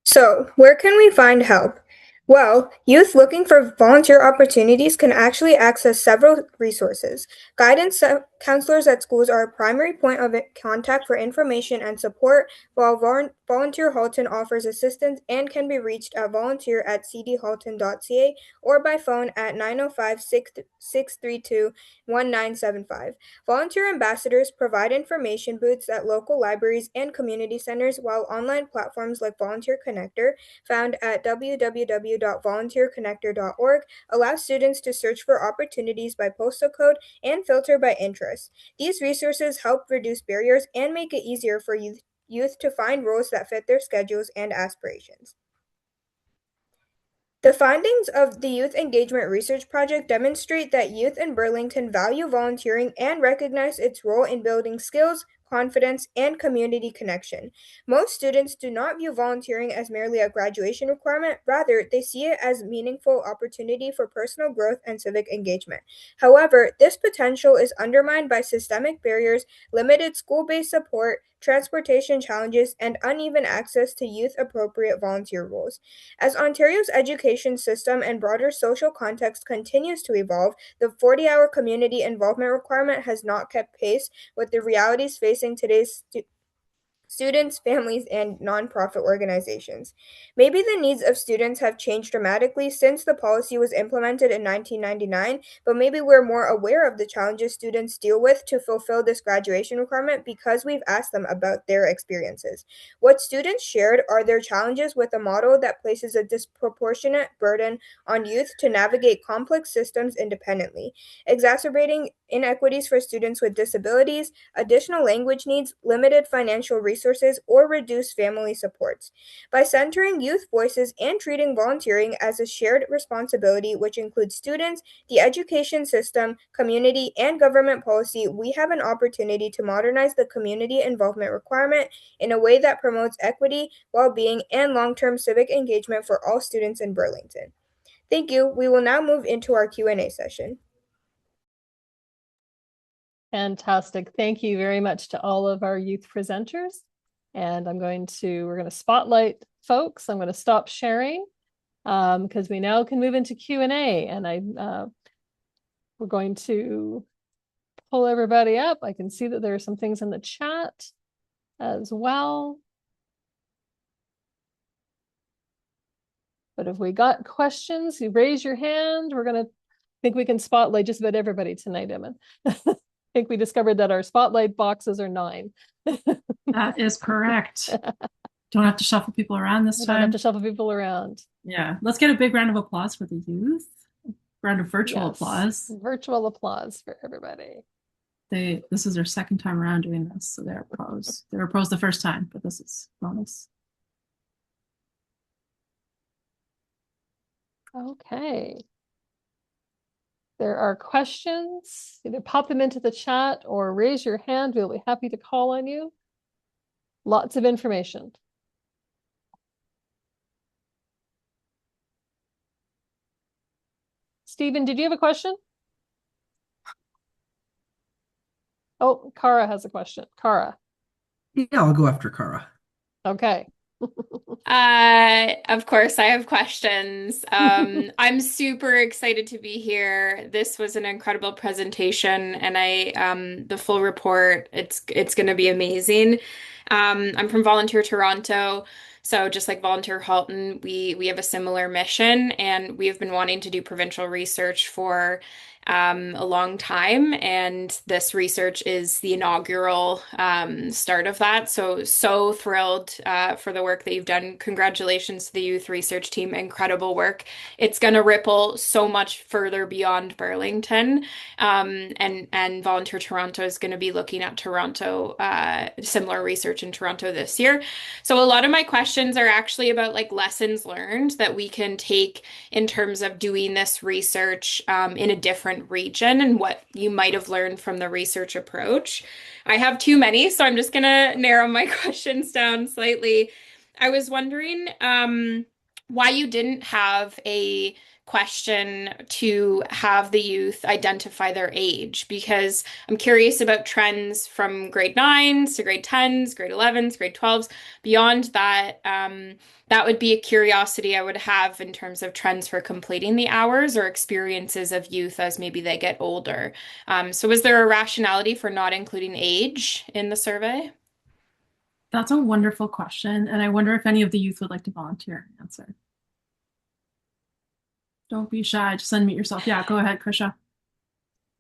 So, where can we find help? Well, youth looking for volunteer opportunities can actually access several resources. Guidance counselors at schools are a primary point of contact for information and support, while Volunteer Halton offers assistance and can be reached at volunteer@cdhalton.ca or by phone at 905-632-1975. Volunteer ambassadors provide information booths at local libraries and community centers, while online platforms like Volunteer Connector, found at www.volunteerconnector.org, allow students to search for opportunities by postal code and filter by interest. These resources help reduce barriers and make it easier for youth to find roles that fit their schedules and aspirations. The findings of the Youth Engagement Research Project demonstrate that youth in Burlington value volunteering and recognize its role in building skills, confidence, and community connection. Most students do not view volunteering as merely a graduation requirement. Rather, they see it as a meaningful opportunity for personal growth and civic engagement. However, this potential is undermined by systemic barriers, limited school-based support, transportation challenges, and uneven access to youth-appropriate volunteer roles. As Ontario's education system and broader social context continues to evolve, the 40-hour community involvement requirement has not kept pace with the realities facing today's students, families, and nonprofit organizations. Maybe the needs of students have changed dramatically since the policy was implemented in 1999, but maybe we're more aware of the challenges students deal with to fulfill this graduation requirement because we've asked them about their experiences. What students shared are their challenges with a model that places a disproportionate burden on youth to navigate complex systems independently, exacerbating inequities for students with disabilities, additional language needs, limited financial resources, or reduced family supports. By centering youth voices and treating volunteering as a shared responsibility, which includes students, the education system, community, and government policy, we have an opportunity to modernize the community involvement requirement in a way that promotes equity, well-being, and long-term civic engagement for all students in Burlington. Thank you. We will now move into our Q&A session. Fantastic. Thank you very much to all of our youth presenters. And we're going to spotlight folks. I'm going to stop sharing because we now can move into Q&A. And we're going to pull everybody up. I can see that there are some things in the chat as well. But if we got questions, you raise your hand. I think we can spotlight just about everybody tonight, Emma. I think we discovered that our spotlight boxes are 9. That is correct. Don't have to shuffle people around this time. Don't have to shuffle people around. Yeah. Let's get a big round of applause for the youth. Round of virtual applause. Virtual applause for everybody. This is their second time around doing this, so they're pros. They were pros the first time, but this is bonus. Okay. There are questions. Either pop them into the chat or raise your hand. We'll be happy to call on you. Lots of information. Stephen, did you have a question? Oh, Kara has a question. Kara. Yeah, I'll go after Kara. Okay. Of course, I have questions. I'm super excited to be here. This was an incredible presentation, and the full report, it's going to be amazing. I'm from Volunteer Toronto, so just like Volunteer Halton, we have a similar mission, and we have been wanting to do provincial research for a long time, and this research is the inaugural start of that. So thrilled for the work that you've done. Congratulations to the youth research team. Incredible work. It's going to ripple so much further beyond Burlington, and Volunteer Toronto is going to be looking at Toronto, similar research in Toronto this year. So a lot of my questions are actually about like lessons learned that we can take in terms of doing this research in a different region and what you might have learned from the research approach. I have too many, so I'm just going to narrow my questions down slightly. I was wondering why you didn't have a question to have the youth identify their age, because I'm curious about trends from grade 9s to grade 10s, grade 11s, grade 12s. Beyond that, that would be a curiosity I would have in terms of trends for completing the hours or experiences of youth as maybe they get older. So was there a rationality for not including age in the survey? That's a wonderful question, and I wonder if any of the youth would like to volunteer and answer. Don't be shy, just unmute yourself. Yeah, go ahead, Krisha.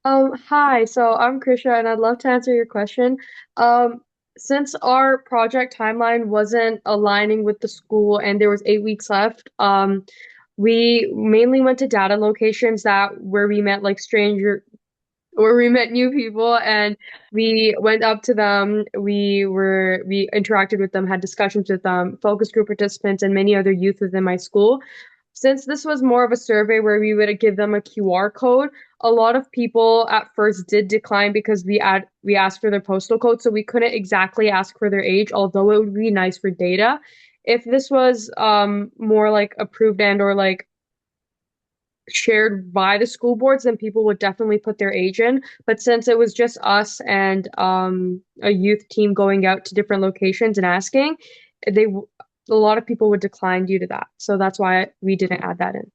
Hi, so I'm Krisha, and I'd love to answer your question. Since our project timeline wasn't aligning with the school and there was 8 weeks left, we mainly went to data locations where we met where we met new people, and we went up to them. We interacted with them, had discussions with them, focus group participants, and many other youth within my school. Since this was more of a survey where we would give them a QR code, a lot of people at first did decline because we asked for their postal code, so we couldn't exactly ask for their age, although it would be nice for data. If this was more like approved and or like shared by the school boards, then people would definitely put their age in. But since it was just us and a youth team going out to different locations and asking, a lot of people would decline due to that. So that's why we didn't add that in.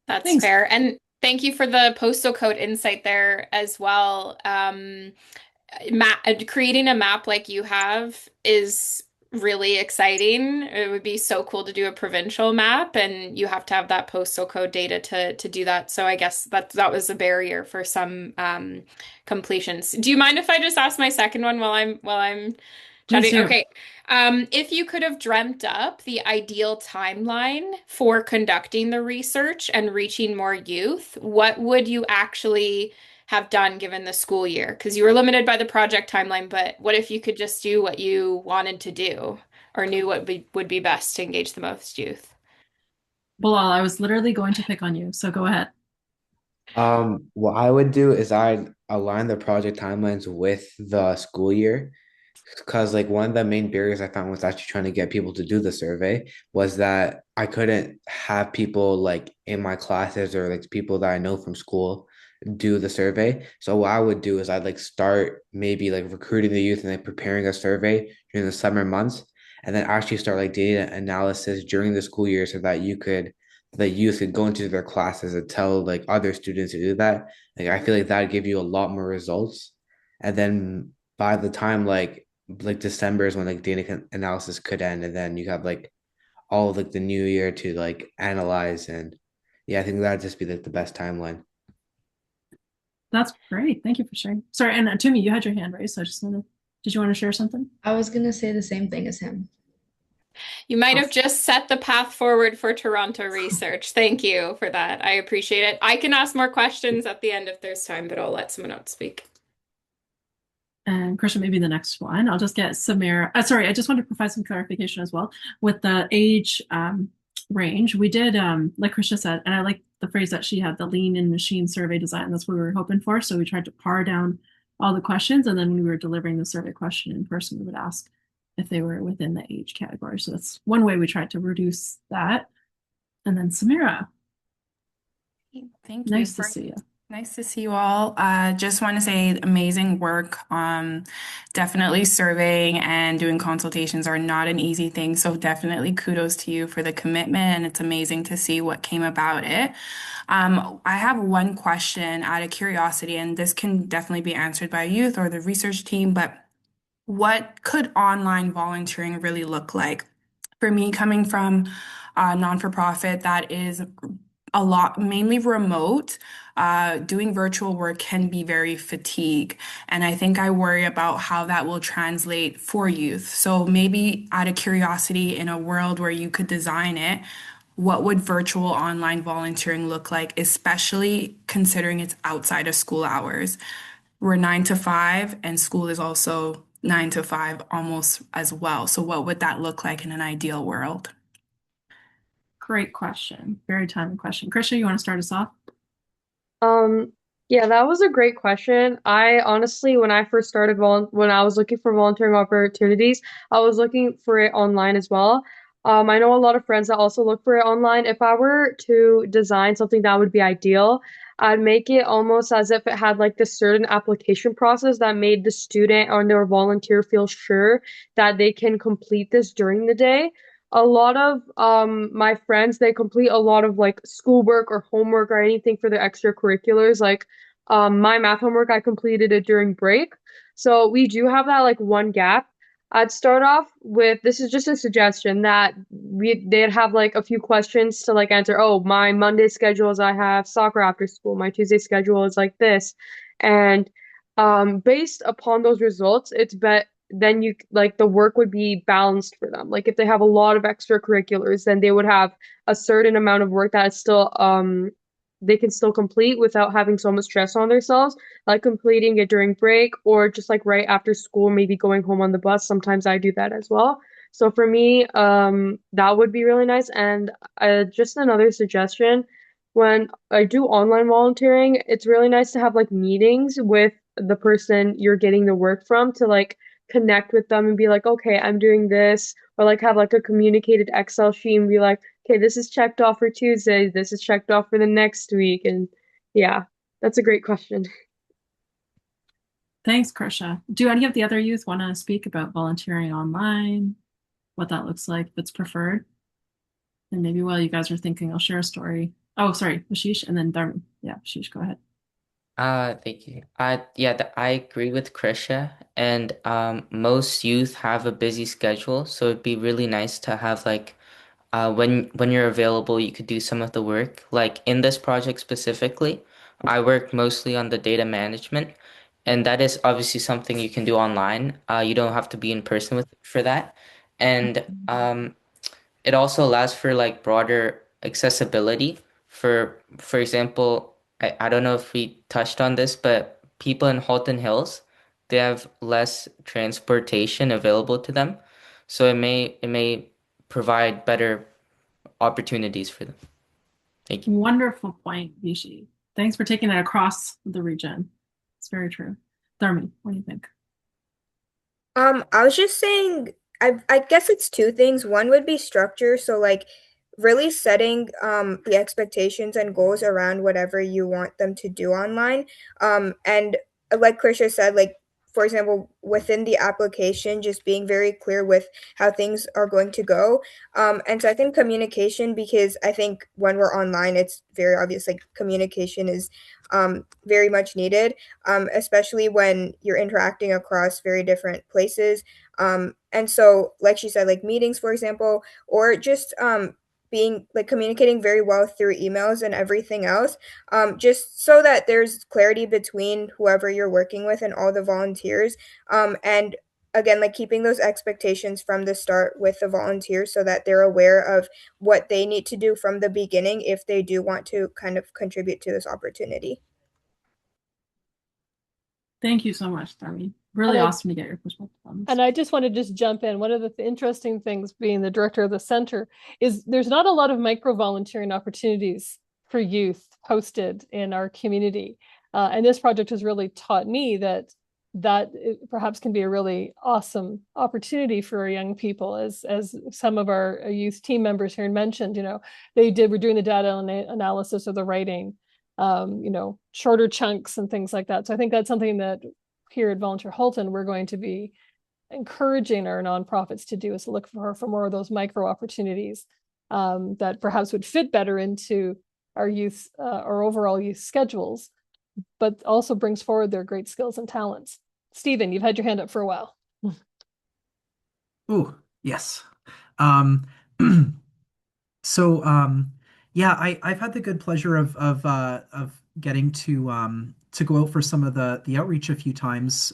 That's Thanks. fair. And thank you for the postal code insight there as well. Creating a map like you have is really exciting. It would be so cool to do a provincial map, and you have to have that postal code data to do that. So I guess that was a barrier for some completions. Do you mind if I just ask my second one while I'm Please chatting? do. Okay. If you could have dreamt up the ideal timeline for conducting the research and reaching more youth, what would you actually have done given the school year? Because you were limited by the project timeline, but what if you could just do what you wanted to do or knew what would be best to engage the most youth? Bilal, I was literally going to pick on you, so go ahead. What I would do is I'd align the project timelines with the school year. Because like one of the main barriers I found was actually trying to get people to do the survey was that I couldn't have people like in my classes or like people that I know from school do the survey. So what I would do is I'd like start maybe like recruiting the youth and like preparing a survey during the summer months, and then actually start like data analysis during the school year so that the youth could go into their classes and tell like other students to do that. Like I feel like that'd give you a lot more results. And then by the time like December is when like data analysis could end, and then you have like all of like the new year to like analyze. And yeah, I think that'd just be like the best timeline. That's great. Thank you for sharing. Sorry, and Tumi, you had your hand raised, so did you want to share something? I was gonna say the same thing as him. You might have just set the path forward for Toronto research. Thank you for that. I appreciate it. I can ask more questions at the end if there's time, but I'll let someone else speak. And Christian, maybe the next one. I'll just get Samira. Sorry, I just wanted to provide some clarification as well with the age range. We did, like Christian said, and I like the phrase that she had, the lean in machine survey design. That's what we were hoping for. So we tried to pare down all the questions, and then when we were delivering the survey question in person, we would ask if they were within the age category. So that's one way we tried to reduce that. And then Samira. Thank you. Nice to see you. Nice to see you all. Just want to say amazing work. Definitely surveying and doing consultations are not an easy thing. So definitely kudos to you for the commitment, and it's amazing to see what came about it. I have one question out of curiosity, and this can definitely be answered by youth or the research team, but what could online volunteering really look like? For me, coming from a non-for-profit that is a lot mainly remote, doing virtual work can be very fatigue. And I think I worry about how that will translate for youth. So maybe out of curiosity, in a world where you could design it, what would virtual online volunteering look like, especially considering it's outside of school hours? We're 9 to 5, and school is also 9 to 5 almost as well. So what would that look like in an ideal world? Great question. Very timely question. Krisha, you want to start us off? Yeah, that was a great question. I honestly, when I first started when I was looking for volunteering opportunities, I was looking for it online as well. I know a lot of friends that also look for it online. If I were to design something that would be ideal, I'd make it almost as if it had like this certain application process that made the student or their volunteer feel sure that they can complete this during the day. A lot of my friends, they complete a lot of like schoolwork or homework or anything for their extracurriculars. Like my math homework, I completed it during break. So we do have that like one gap. I'd start off with, this is just a suggestion, that they'd have like a few questions to like answer. Oh, my Monday schedule is I have soccer after school. My Tuesday schedule is like this. And based upon those results, it's then you like the work would be balanced for them. Like if they have a lot of extracurriculars, then they would have a certain amount of work that is still they can still complete without having so much stress on themselves, like completing it during break or just like right after school, maybe going home on the bus. Sometimes I do that as well. So for me, that would be really nice. And just another suggestion, when I do online volunteering, it's really nice to have like meetings with the person you're getting the work from to like connect with them and be like, okay, I'm doing this, or like have like a communicated Excel sheet and be like, okay, this is checked off for Tuesday, this is checked off for the next week. And yeah, that's a great question. Thanks, Krisha. Do any of the other youth want to speak about volunteering online, what that looks like, if it's preferred? And maybe while you guys are thinking, I'll share a story. Oh, sorry, Ashish, and then Dharmi. Yeah, Ashish, go ahead. Thank you. I agree with Krisha, and most youth have a busy schedule, so it'd be really nice to have like when you're available, you could do some of the work. Like in this project specifically, I work mostly on the data management, and that is obviously something you can do online. You don't have to be in person for that, and it also allows for like broader accessibility. For example, I don't know if we touched on this, but people in Halton Hills, they have less transportation available to them, so it may provide better opportunities for them. Thank you. Wonderful point, Vishi. Thanks for taking that across the region. It's very true. Dharmi, what do you think? I was just saying, I guess it's two things. One would be structure, so like really setting the expectations and goals around whatever you want them to do online. And like Krisha said, like for example, within the application, just being very clear with how things are going to go. And so I think communication, because I think when we're online, it's very obvious like communication is very much needed, especially when you're interacting across very different places. And so, like she said, like meetings, for example, or just being like communicating very well through emails and everything else, just so that there's clarity between whoever you're working with and all the volunteers. And again, like keeping those expectations from the start with the volunteers so that they're aware of what they need to do from the beginning if they do want to kind of contribute to this opportunity. Thank you so much, Dharmi. Really awesome to get your perspective on this. And I just want to just jump in. One of the interesting things being the director of the center is there's not a lot of micro volunteering opportunities for youth posted in our community. And this project has really taught me that it perhaps can be a really awesome opportunity for our young people, as some of our youth team members here mentioned. We're doing the data analysis or the writing, shorter chunks and things like that. So I think that's something that here at Volunteer Halton, we're going to be encouraging our nonprofits to do, is to look for more of those micro opportunities that perhaps would fit better into our youth, our overall youth schedules, but also brings forward their great skills and talents. Stephen, you've had your hand up for a while. Oh, yes. So yeah, I've had the good pleasure of getting to go out for some of the outreach a few times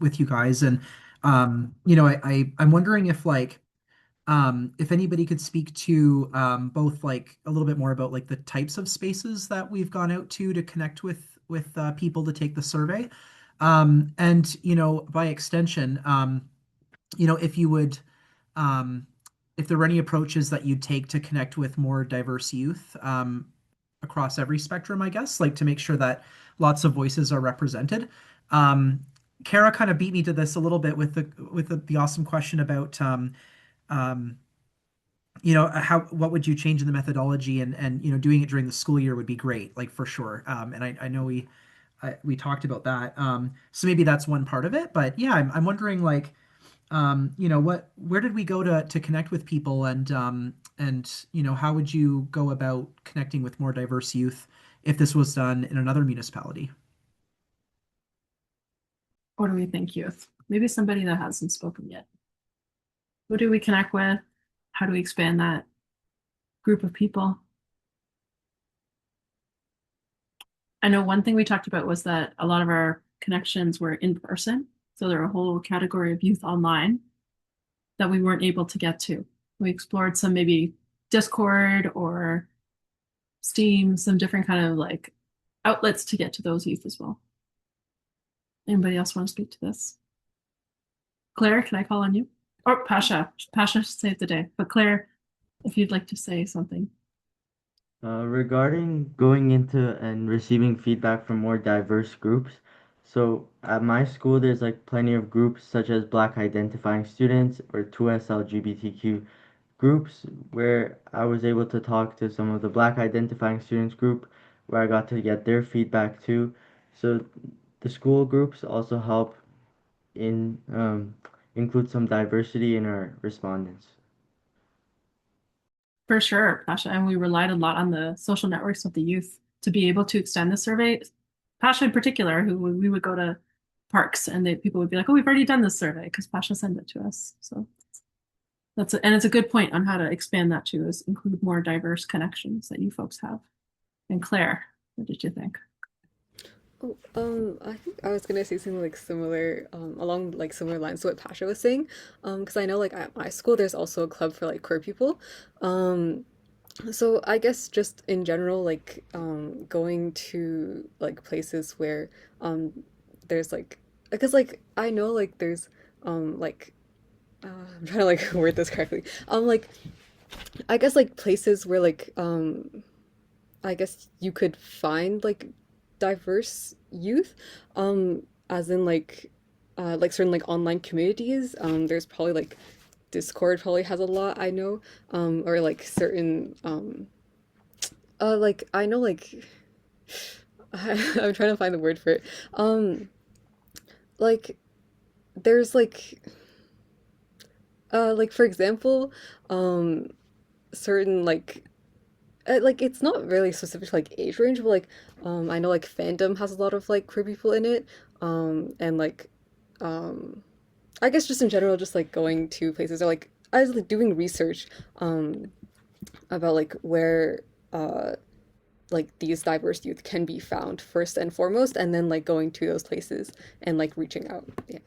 with you guys, and I'm wondering if anybody could speak to both like a little bit more about like the types of spaces that we've gone out to connect with people to take the survey, and by extension, if you would, if there were any approaches that you'd take to connect with more diverse youth across every spectrum, I guess, like to make sure that lots of voices are represented. Kara kind of beat me to this a little bit with the awesome question about what would you change in the methodology, and doing it during the school year would be great, like for sure. And I know we talked about that. So maybe that's one part of it, but yeah, I'm wondering like, where did we go to connect with people, and how would you go about connecting with more diverse youth if this was done in another municipality? What do we think, youth? Maybe somebody that hasn't spoken yet. Who do we connect with? How do we expand that group of people? I know one thing we talked about was that a lot of our connections were in person. So there are a whole category of youth online that we weren't able to get to. We explored some maybe Discord or Steam, some different kind of like outlets to get to those youth as well. Anybody else want to speak to this? Claire, can I call on you? Or Pasha. Pasha saved the day. But Claire, if you'd like to say something. Regarding going into and receiving feedback from more diverse groups, so at my school, there's like plenty of groups such as Black identifying students or 2S LGBTQ groups where I was able to talk to some of the Black identifying students group where I got to get their feedback too. So the school groups also help in include some diversity in our respondents. For sure, Pasha, and we relied a lot on the social networks of the youth to be able to extend the survey. Pasha in particular, who we would go to parks and people would be like, "Oh, we've already done this survey," because Pasha sent it to us. So and it's a good point on how to expand that too, is include more diverse connections that you folks have. And Claire, what did you think? I think I was gonna say something like similar, along like similar lines to what Pasha was saying. Because I know like at my school there's also a club for like queer people. So I guess just in general, like going to like places where there's like, because like I know like there's like I'm trying to like word this correctly. Like I guess like places where like I guess you could find like diverse youth, as in like certain like online communities. There's probably like Discord probably has a lot, I know, or like certain like I know like I'm trying to find the word for it. Like there's like for example, certain like it's not really specific to like age range, but like I know like fandom has a lot of like queer people in it, and like I guess just in general, just like going to places or like I was like doing research about like where like these diverse youth can be found first and foremost, and then like going to those places and like reaching out. Yeah.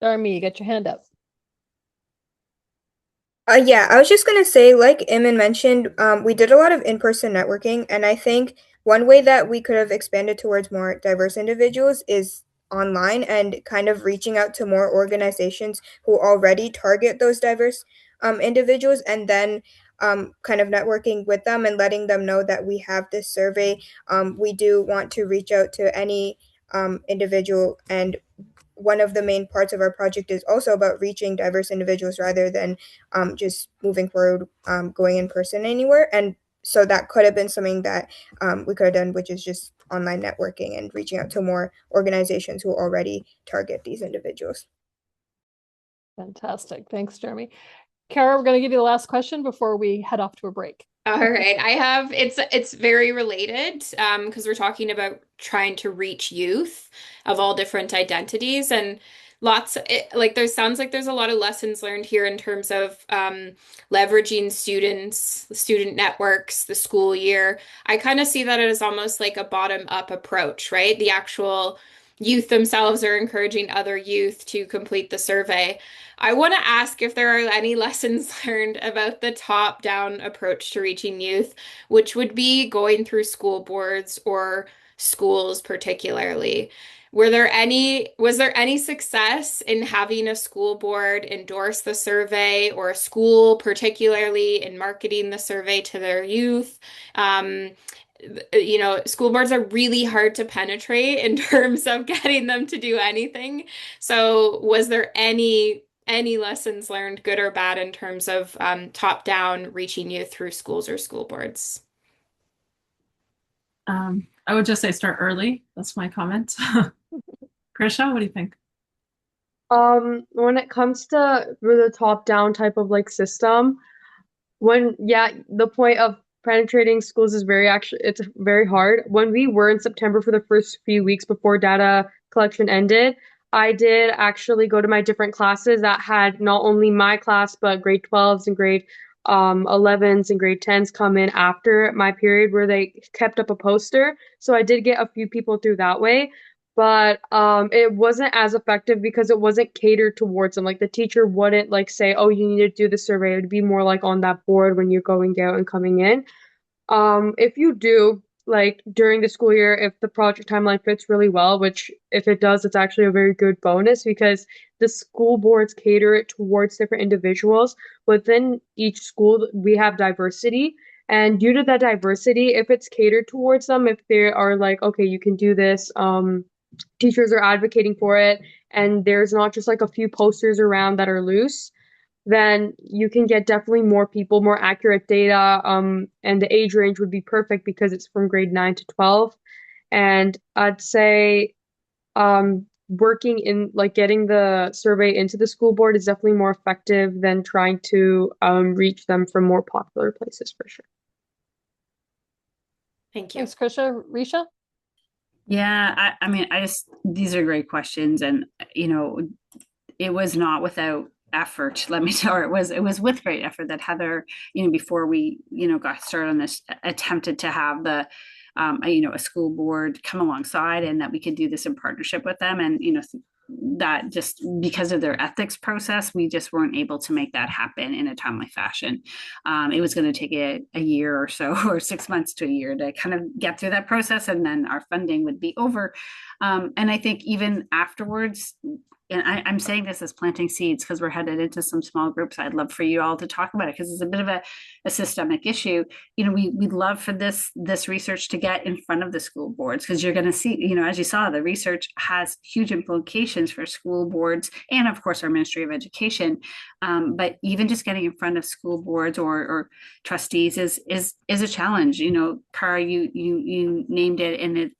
Darmi, you got your hand up. Yeah, I was just gonna say, like Eamon mentioned, we did a lot of in-person networking, and I think one way that we could have expanded towards more diverse individuals is online and kind of reaching out to more organizations who already target those diverse individuals, and then kind of networking with them and letting them know that we have this survey. We do want to reach out to any individual, and one of the main parts of our project is also about reaching diverse individuals rather than just moving forward, going in person anywhere. And so that could have been something that we could have done, which is just online networking and reaching out to more organizations who already target these individuals. Fantastic. Thanks, Jeremy. Kara, we're going to give you the last question before we head off to a break. All right. I have it's very related because we're talking about trying to reach youth of all different identities and like there sounds like there's a lot of lessons learned here in terms of leveraging students, the student networks, the school year. I kind of see that as almost like a bottom-up approach, right? The actual youth themselves are encouraging other youth to complete the survey. I want to ask if there are any lessons learned about the top-down approach to reaching youth, which would be going through school boards or schools particularly. Was there any success in having a school board endorse the survey or a school particularly in marketing the survey to their youth? You know, school boards are really hard to penetrate in terms of getting them to do anything. So was there any lessons learned, good or bad, in terms of top down reaching youth through schools or school boards? I would just say start early. That's my comment. Krisha, what do you think? When it comes to the top-down type of like system, the point of penetrating schools is it's very hard. When we were in September for the first few weeks before data collection ended, I did actually go to my different classes that had not only my class, but grade 12s and grade 11s and grade 10s come in after my period where they kept up a poster. So I did get a few people through that way. But it wasn't as effective because it wasn't catered towards them. Like the teacher wouldn't like say, "Oh, you need to do the survey." It would be more like on that board when you're going out and coming in. If you do like during the school year, if the project timeline fits really well, which if it does, it's actually a very good bonus because the school boards cater it towards different individuals. Within each school, we have diversity. And due to that diversity, if it's catered towards them, if they are like, okay, you can do this, teachers are advocating for it, and there's not just like a few posters around that are loose, then you can get definitely more people, more accurate data, and the age range would be perfect because it's from grade 9 to 12. And I'd say working in like getting the survey into the school board is definitely more effective than trying to reach them from more popular places for sure. Thank you. Thanks, Krisha. Risha? Yeah, I mean, these are great questions, and it was not without effort, let me tell her. It was with great effort that Heather, before we, got started on this, attempted to have the a school board come alongside, and that we could do this in partnership with them. And that just because of their ethics process, we just weren't able to make that happen in a timely fashion. It was going to take a year or so, or 6 months to a year, to kind of get through that process, and then our funding would be over. And I think even afterwards, and I'm saying this as planting seeds because we're headed into some small groups. I'd love for you all to talk about it because it's a bit of a systemic issue. We'd love for this research to get in front of the school boards, because you're going to see, as you saw, the research has huge implications for school boards and, of course, our Ministry of Education. But even just getting in front of school boards or trustees is a challenge. Cara, you named it, and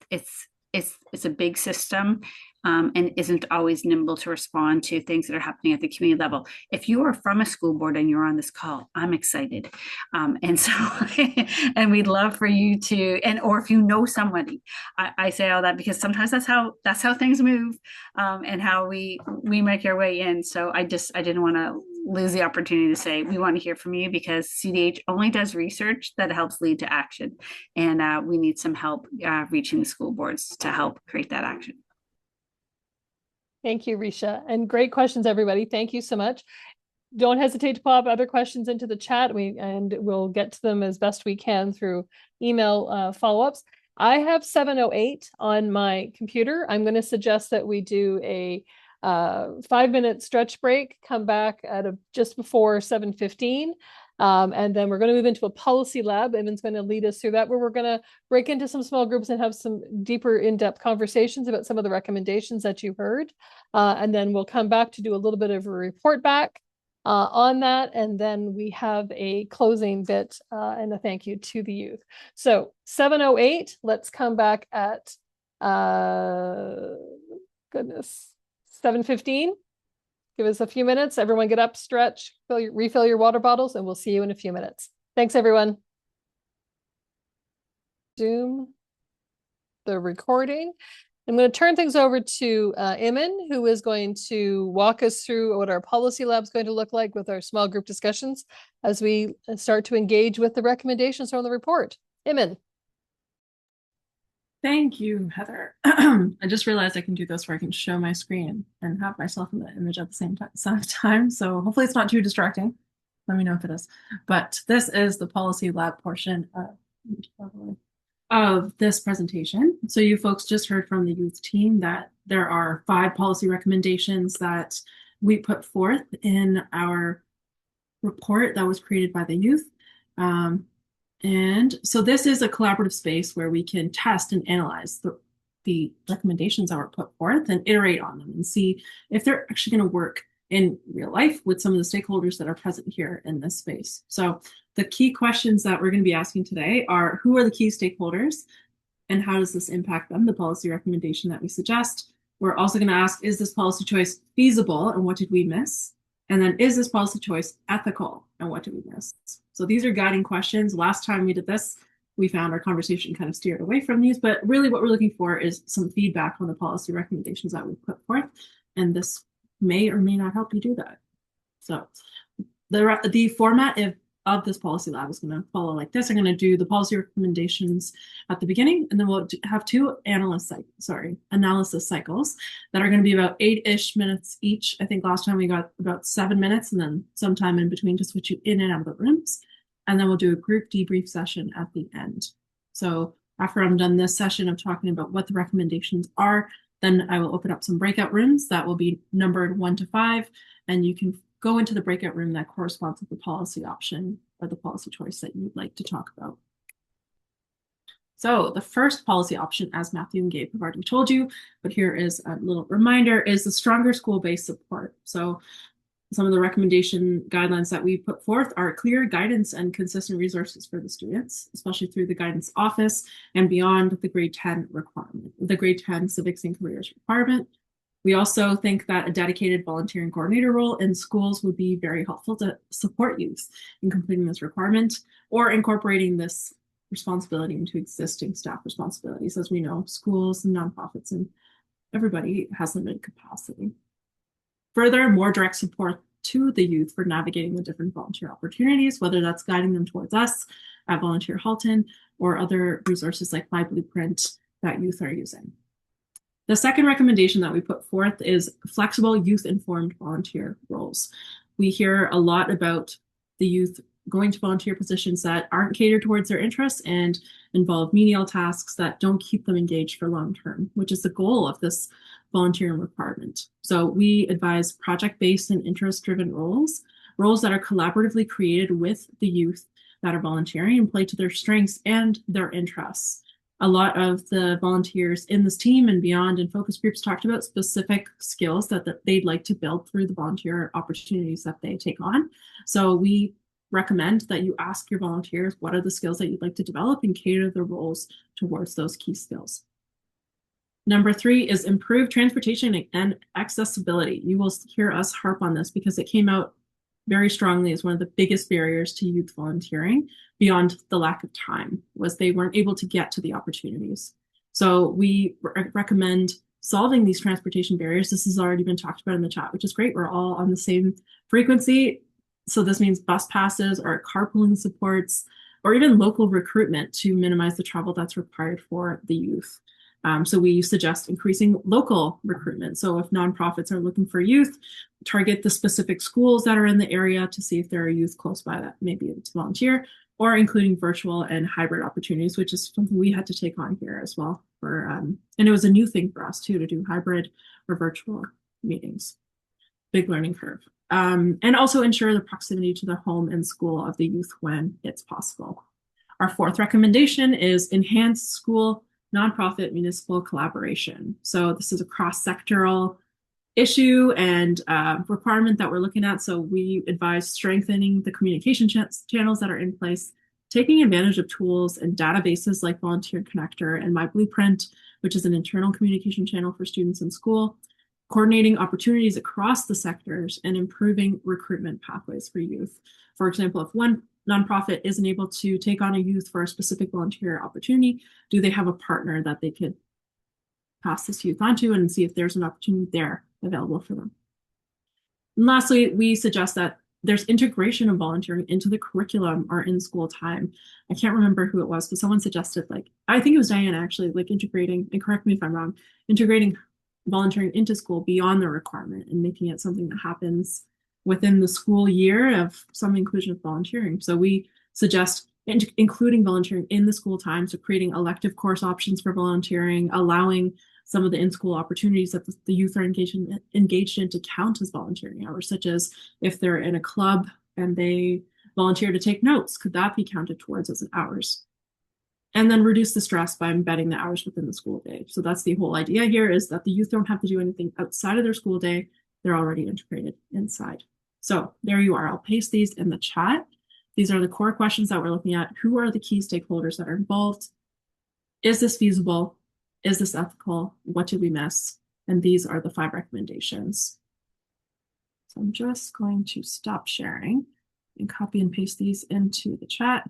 it's a big system. And isn't always nimble to respond to things that are happening at the community level. If you are from a school board and you're on this call, I'm excited. And so, and we'd love for you to, or if you know somebody, I say all that because sometimes that's how things move, and how we make our way in. So I didn't want to lose the opportunity to say, we want to hear from you, because CDH only does research that helps lead to action. And we need some help reaching the school boards to help create that action. Thank you, Risha. And great questions, everybody. Thank you so much. Don't hesitate to pop other questions into the chat, and we'll get to them as best we can through email follow-ups. I have 7:08 on my computer. I'm going to suggest that we do a 5-minute stretch break, come back at just before 7:15. And then we're going to move into a policy lab. Evan's going to lead us through that, where we're going to break into some small groups and have some deeper in-depth conversations about some of the recommendations that you heard. And then we'll come back to do a little bit of a report back on that. And then we have a closing bit and a thank you to the youth. So 7:08, let's come back at, 7:15. Give us a few minutes. Everyone get up, stretch, refill your water bottles, and we'll see you in a few minutes. Thanks, everyone. Zoom the recording. I'm going to turn things over to Iman, who is going to walk us through what our policy lab is going to look like with our small group discussions as we start to engage with the recommendations from the report. Iman. Thank you, Heather. I just realized I can do this where I can show my screen and have myself in the image at the same time. So hopefully it's not too distracting. Let me know if it is. But this is the policy lab portion of this presentation. So you folks just heard from the youth team that there are 5 policy recommendations that we put forth in our report that was created by the youth. And so this is a collaborative space where we can test and analyze the recommendations that were put forth and iterate on them and see if they're actually going to work in real life with some of the stakeholders that are present here in this space. So the key questions that we're going to be asking today are, who are the key stakeholders and how does this impact them, the policy recommendation that we suggest? We're also going to ask, is this policy choice feasible and what did we miss? And then, is this policy choice ethical and what did we miss? So these are guiding questions. Last time we did this, we found our conversation kind of steered away from these, but really what we're looking for is some feedback on the policy recommendations that we put forth. And this may or may not help you do that. So the format of this policy lab is going to follow like this. I'm going to do the policy recommendations at the beginning, and then we'll have 2 analysis cycles that are going to be about 8-ish minutes each. I think last time we got about 7 minutes, and then some time in between to switch you in and out of the rooms. And then we'll do a group debrief session at the end. So after I'm done this session of talking about what the recommendations are, then I will open up some breakout rooms that will be numbered 1 to 5, and you can go into the breakout room that corresponds with the policy option or the policy choice that you'd like to talk about. So the first policy option, as Matthew and Gabe have already told you, but here is a little reminder, is the stronger school-based support. So some of the recommendation guidelines that we put forth are clear guidance and consistent resources for the students, especially through the guidance office and beyond the grade 10 requirement, the grade 10 civics and careers requirement. We also think that a dedicated volunteering coordinator role in schools would be very helpful to support youth in completing this requirement or incorporating this responsibility into existing staff responsibilities. As we know, schools and nonprofits and everybody has limited capacity. Further, more direct support to the youth for navigating the different volunteer opportunities, whether that's guiding them towards us at Volunteer Halton or other resources like My Blueprint that youth are using. The second recommendation that we put forth is flexible youth-informed volunteer roles. We hear a lot about the youth going to volunteer positions that aren't catered towards their interests and involve menial tasks that don't keep them engaged for long term, which is the goal of this volunteering requirement. So we advise project-based and interest-driven roles that are collaboratively created with the youth that are volunteering and play to their strengths and their interests. A lot of the volunteers in this team and beyond in focus groups talked about specific skills that they'd like to build through the volunteer opportunities that they take on. So we recommend that you ask your volunteers what are the skills that you'd like to develop and cater the roles towards those key skills. Number 3 is improved transportation and accessibility. You will hear us harp on this because it came out very strongly as one of the biggest barriers to youth volunteering beyond the lack of time, was they weren't able to get to the opportunities. So we recommend solving these transportation barriers. This has already been talked about in the chat, which is great. We're all on the same frequency. So this means bus passes or carpooling supports, or even local recruitment to minimize the travel that's required for the youth. So we suggest increasing local recruitment. So if nonprofits are looking for youth, target the specific schools that are in the area to see if there are youth close by that may be able to volunteer, or including virtual and hybrid opportunities, which is something we had to take on here as well. And it was a new thing for us too, to do hybrid or virtual meetings. Big learning curve. And also ensure the proximity to the home and school of the youth when it's possible. Our fourth recommendation is enhance school nonprofit municipal collaboration. So this is a cross-sectoral issue and requirement that we're looking at. So we advise strengthening the communication channels that are in place, taking advantage of tools and databases like Volunteer Connector and My Blueprint, which is an internal communication channel for students in school, coordinating opportunities across the sectors and improving recruitment pathways for youth. For example, if one nonprofit isn't able to take on a youth for a specific volunteer opportunity, do they have a partner that they could pass this youth onto and see if there's an opportunity there available for them? And lastly, we suggest that there's integration of volunteering into the curriculum or in school time. I can't remember who it was, but someone suggested, like, I think it was Diana actually, like integrating, and correct me if I'm wrong, integrating volunteering into school beyond the requirement and making it something that happens within the school year of some inclusion of volunteering. So we suggest including volunteering in the school time, so creating elective course options for volunteering, allowing some of the in-school opportunities that the youth are engaged in to count as volunteering hours, such as if they're in a club and they volunteer to take notes, could that be counted towards as hours? And then reduce the stress by embedding the hours within the school day. So that's the whole idea here, is that the youth don't have to do anything outside of their school day. They're already integrated inside. So there you are. I'll paste these in the chat. These are the core questions that we're looking at. Who are the key stakeholders that are involved? Is this feasible? Is this ethical? What did we miss? And these are the 5 recommendations. So I'm just going to stop sharing and copy and paste these into the chat.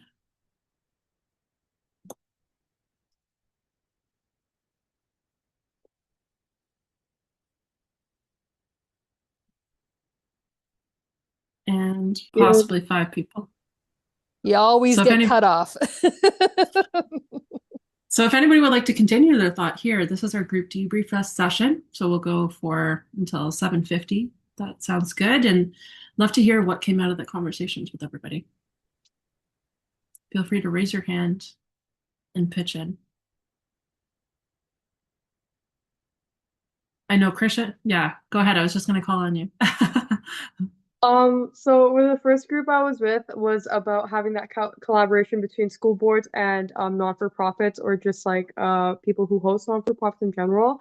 And possibly 5 people. You always get cut off. So if anybody would like to continue their thought here, this is our group debrief session. So we'll go for until 7:50. That sounds good. And love to hear what came out of the conversations with everybody. Feel free to raise your hand and pitch in. I know, Krisha. Yeah, go ahead. I was just going to call on you. So with the first group I was with was about having that collaboration between school boards and non-for-profits, or just like people who host non-for-profits in general.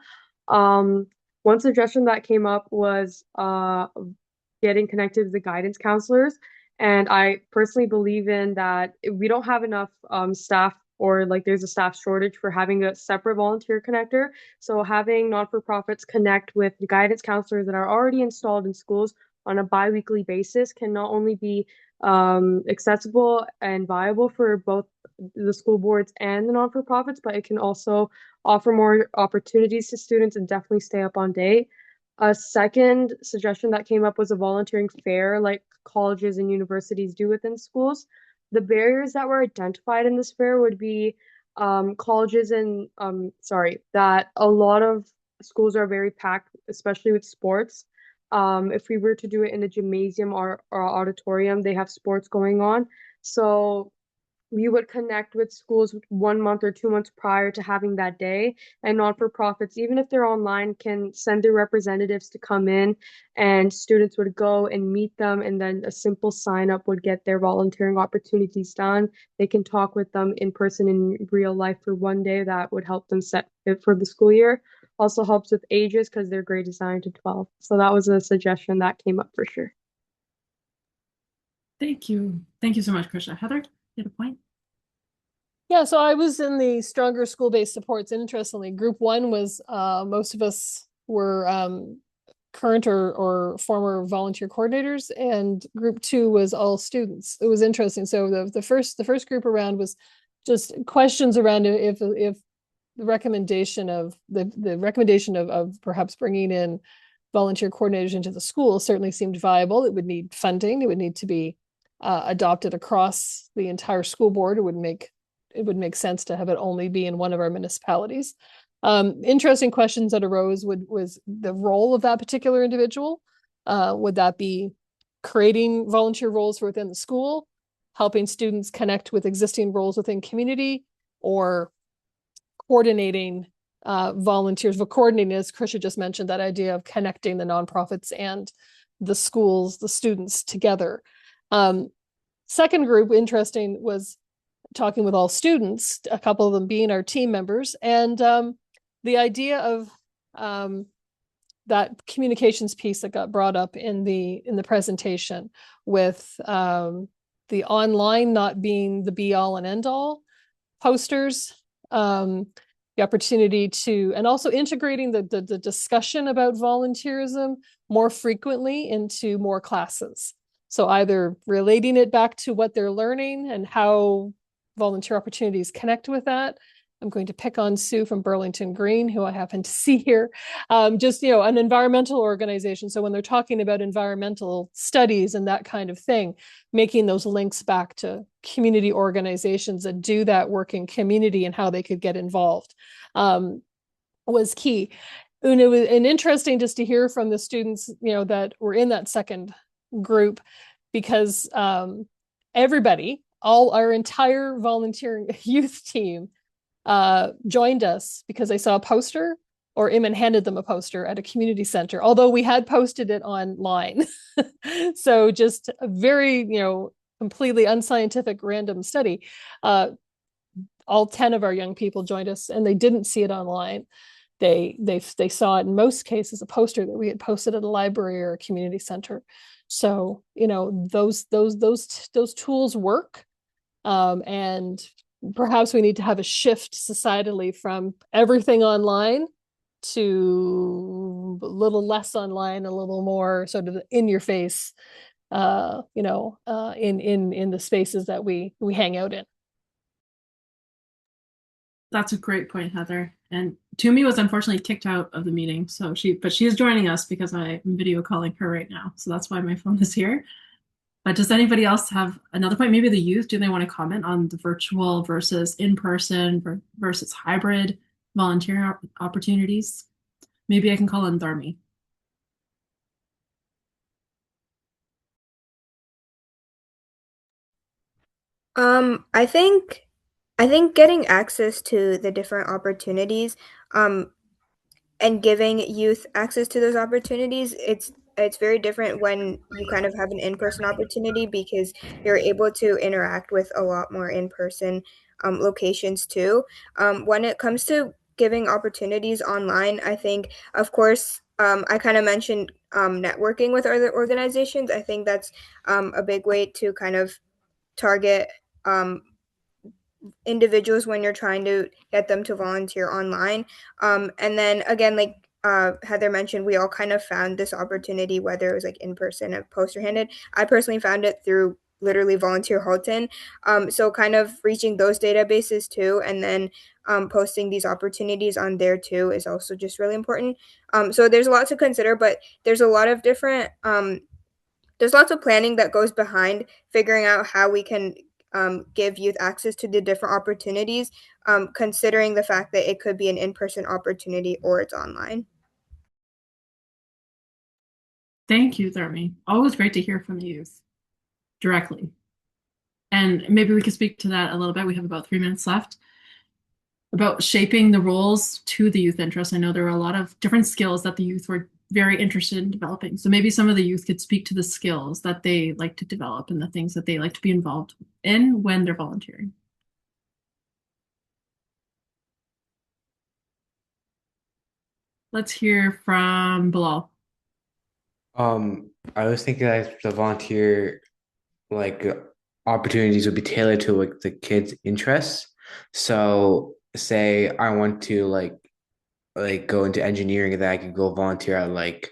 Um, One suggestion that came up was getting connected with the guidance counselors. And I personally believe in that we don't have enough staff, or like there's a staff shortage for having a separate volunteer connector. So having non-for-profits connect with the guidance counselors that are already installed in schools on a bi-weekly basis can not only be accessible and viable for both the school boards and the non-for-profits, but it can also offer more opportunities to students and definitely stay up on date. A second suggestion that came up was a volunteering fair like colleges and universities do within schools. The barriers that were identified in this fair would be colleges and that a lot of schools are very packed, especially with sports. If we were to do it in a gymnasium or auditorium, they have sports going on. So we would connect with schools 1 month or 2 months prior to having that day, and non-for-profits, even if they're online, can send their representatives to come in, and students would go and meet them, and then a simple sign up would get their volunteering opportunities done. They can talk with them in person in real life for one day. That would help them set it for the school year. Also helps with ages because they're grades 9 to 12. So that was a suggestion that came up for sure. Thank you. Thank you so much, Krisha. Heather, you had a point? Yeah, so I was in the stronger school-based supports. Interestingly, group one was most of us were current or former volunteer coordinators, and group two was all students. It was interesting. So the first group around was just questions around if the recommendation of perhaps bringing in volunteer coordinators into the school certainly seemed viable. It would need funding. It would need to be adopted across the entire school board. It would make sense to have it only be in one of our municipalities. Interesting questions that arose was the role of that particular individual. Would that be creating volunteer roles within the school, helping students connect with existing roles within community, or coordinating volunteers? But coordinating, as Krisha just mentioned, that idea of connecting the nonprofits and the schools, the students together. Second group, interesting, was talking with all students, a couple of them being our team members, and the idea of that communications piece that got brought up in the presentation, with the online not being the be all and end all posters, the opportunity to, and also integrating the discussion about volunteerism more frequently into more classes. So either relating it back to what they're learning and how volunteer opportunities connect with that. I'm going to pick on Sue from Burlington Green, who I happen to see here. Just, an environmental organization. So when they're talking about environmental studies and that kind of thing, making those links back to community organizations that do that work in community and how they could get involved was key. And it was interesting just to hear from the students, that were in that second group, because everybody, all our entire volunteering youth team joined us because they saw a poster, or Iman handed them a poster at a community center, although we had posted it online. So just a very, completely unscientific random study. All 10 of our young people joined us, and they didn't see it online. They saw it in most cases a poster that we had posted at a library or a community center. So, those tools work. And perhaps we need to have a shift societally from everything online to a little less online, a little more sort of in your face, in the spaces that we hang out in. That's a great point, Heather. And Toomey was unfortunately kicked out of the meeting, but she is joining us because I'm video calling her right now. So that's why my phone is here. But does anybody else have another point? Maybe the youth, do they want to comment on the virtual versus in-person versus hybrid volunteer opportunities? Maybe I can call on Dharmi. I think getting access to the different opportunities, and giving youth access to those opportunities, it's very different when you kind of have an in-person opportunity because you're able to interact with a lot more in-person locations too. When it comes to giving opportunities online, I think, of course, I kind of mentioned networking with other organizations. I think that's a big way to kind of target individuals when you're trying to get them to volunteer online. And then again, like Heather mentioned, we all kind of found this opportunity, whether it was like in person or poster handed. I personally found it through literally Volunteer Halton. So kind of reaching those databases too, and then posting these opportunities on there too is also just really important. So there's a lot to consider, but there's a lot of different there's lots of planning that goes behind figuring out how we can give youth access to the different opportunities, considering the fact that it could be an in-person opportunity or it's online. Thank you, Thermi. Always great to hear from the youth directly. And maybe we could speak to that a little bit. We have about 3 minutes left. About shaping the roles to the youth interest. I know there were a lot of different skills that the youth were very interested in developing. So maybe some of the youth could speak to the skills that they like to develop and the things that they like to be involved in when they're volunteering. Let's hear from Bilal. I was thinking that the volunteer like opportunities would be tailored to like the kids' interests. So say I want to go into engineering, that I could go volunteer at like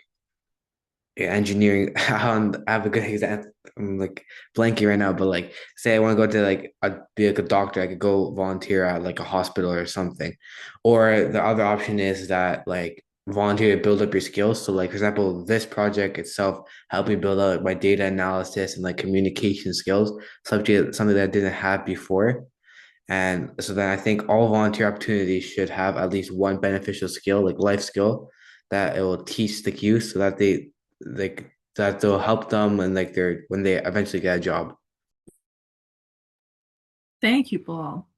engineering. I have a good example. I'm like blanking right now, but like say I want to go to be like a doctor, I could go volunteer at like a hospital or something. Or the other option is that like volunteer to build up your skills. So like for example, this project itself helped me build up my data analysis and like communication skills, something that I didn't have before. And so then I think all volunteer opportunities should have at least one beneficial skill, like life skill, that it will teach the youth so that they'll help them and when they eventually get a job. Thank you, Bilal.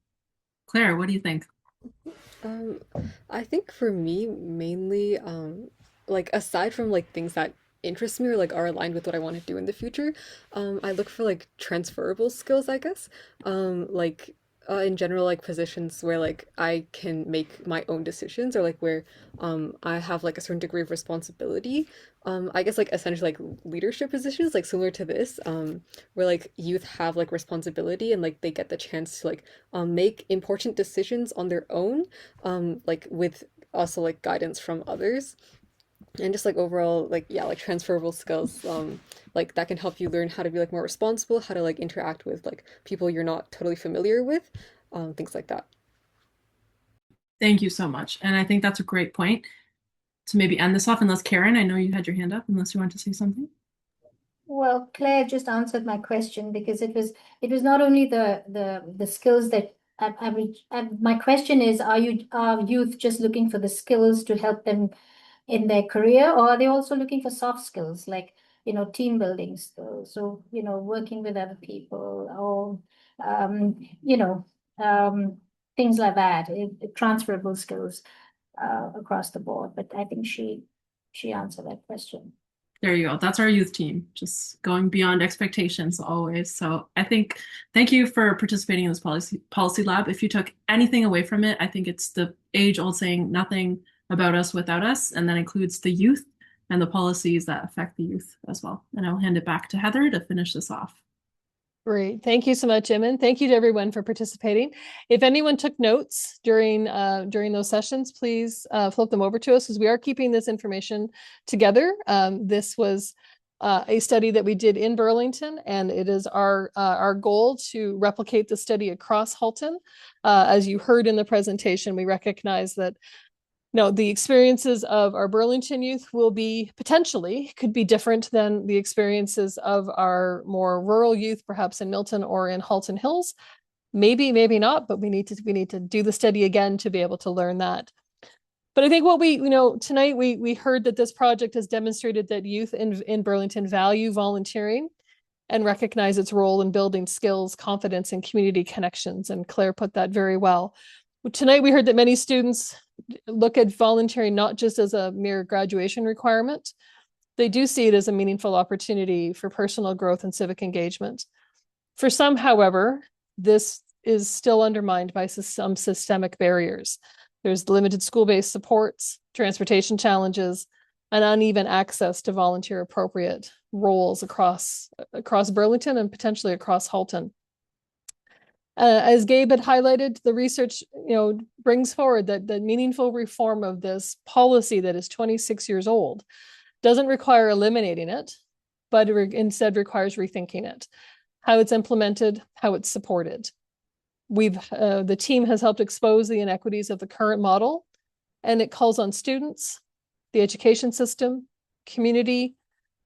Claire, what do you think? I think for me, mainly, like aside from like things that interest me or like are aligned with what I want to do in the future, I look for like transferable skills, I guess. Like in general, like positions where like I can make my own decisions or like where I have like a certain degree of responsibility. I guess like essentially like leadership positions, like similar to this, where like youth have like responsibility and like they get the chance to like make important decisions on their own, like with also like guidance from others. And just like overall like yeah, like transferable skills like that can help you learn how to be like more responsible, how to like interact with like people you're not totally familiar with, things like that. Thank you so much. And I think that's a great point to maybe end this off, unless Karen, I know you had your hand up, unless you want to say something. Well, Claire just answered my question because it was not only the skills that my question is, are youth just looking for the skills to help them in their career, or are they also looking for soft skills like team building skills, so working with other people, or things like that, transferable skills across the board. But I think she answered that question. There you go. That's our youth team, just going beyond expectations always. So I think, thank you for participating in this policy lab. If you took anything away from it, I think it's the age-old saying, nothing about us without us, and that includes the youth and the policies that affect the youth as well. And I'll hand it back to Heather to finish this off. Great. Thank you so much, Emin. Thank you to everyone for participating. If anyone took notes during those sessions, please flip them over to us because we are keeping this information together. This was a study that we did in Burlington, and it is our goal to replicate the study across Halton. As you heard in the presentation, we recognize that the experiences of our Burlington youth could be different than the experiences of our more rural youth, perhaps in Milton or in Halton Hills. Maybe not, but we need to do the study again to be able to learn that. But I think what tonight we heard that this project has demonstrated that youth in Burlington value volunteering and recognize its role in building skills, confidence, and community connections. And Claire put that very well. Tonight we heard that many students look at volunteering not just as a mere graduation requirement, They do see it as a meaningful opportunity for personal growth and civic engagement. For some, however, this is still undermined by some systemic barriers. There's limited school-based supports, transportation challenges, and uneven access to volunteer appropriate roles across Burlington and potentially across Halton. As Gabe had highlighted, the research brings forward that the meaningful reform of this policy that is 26 years old doesn't require eliminating it, but instead requires rethinking it, how it's implemented, how it's supported. The team has helped expose the inequities of the current model, and it calls on students, the education system, community,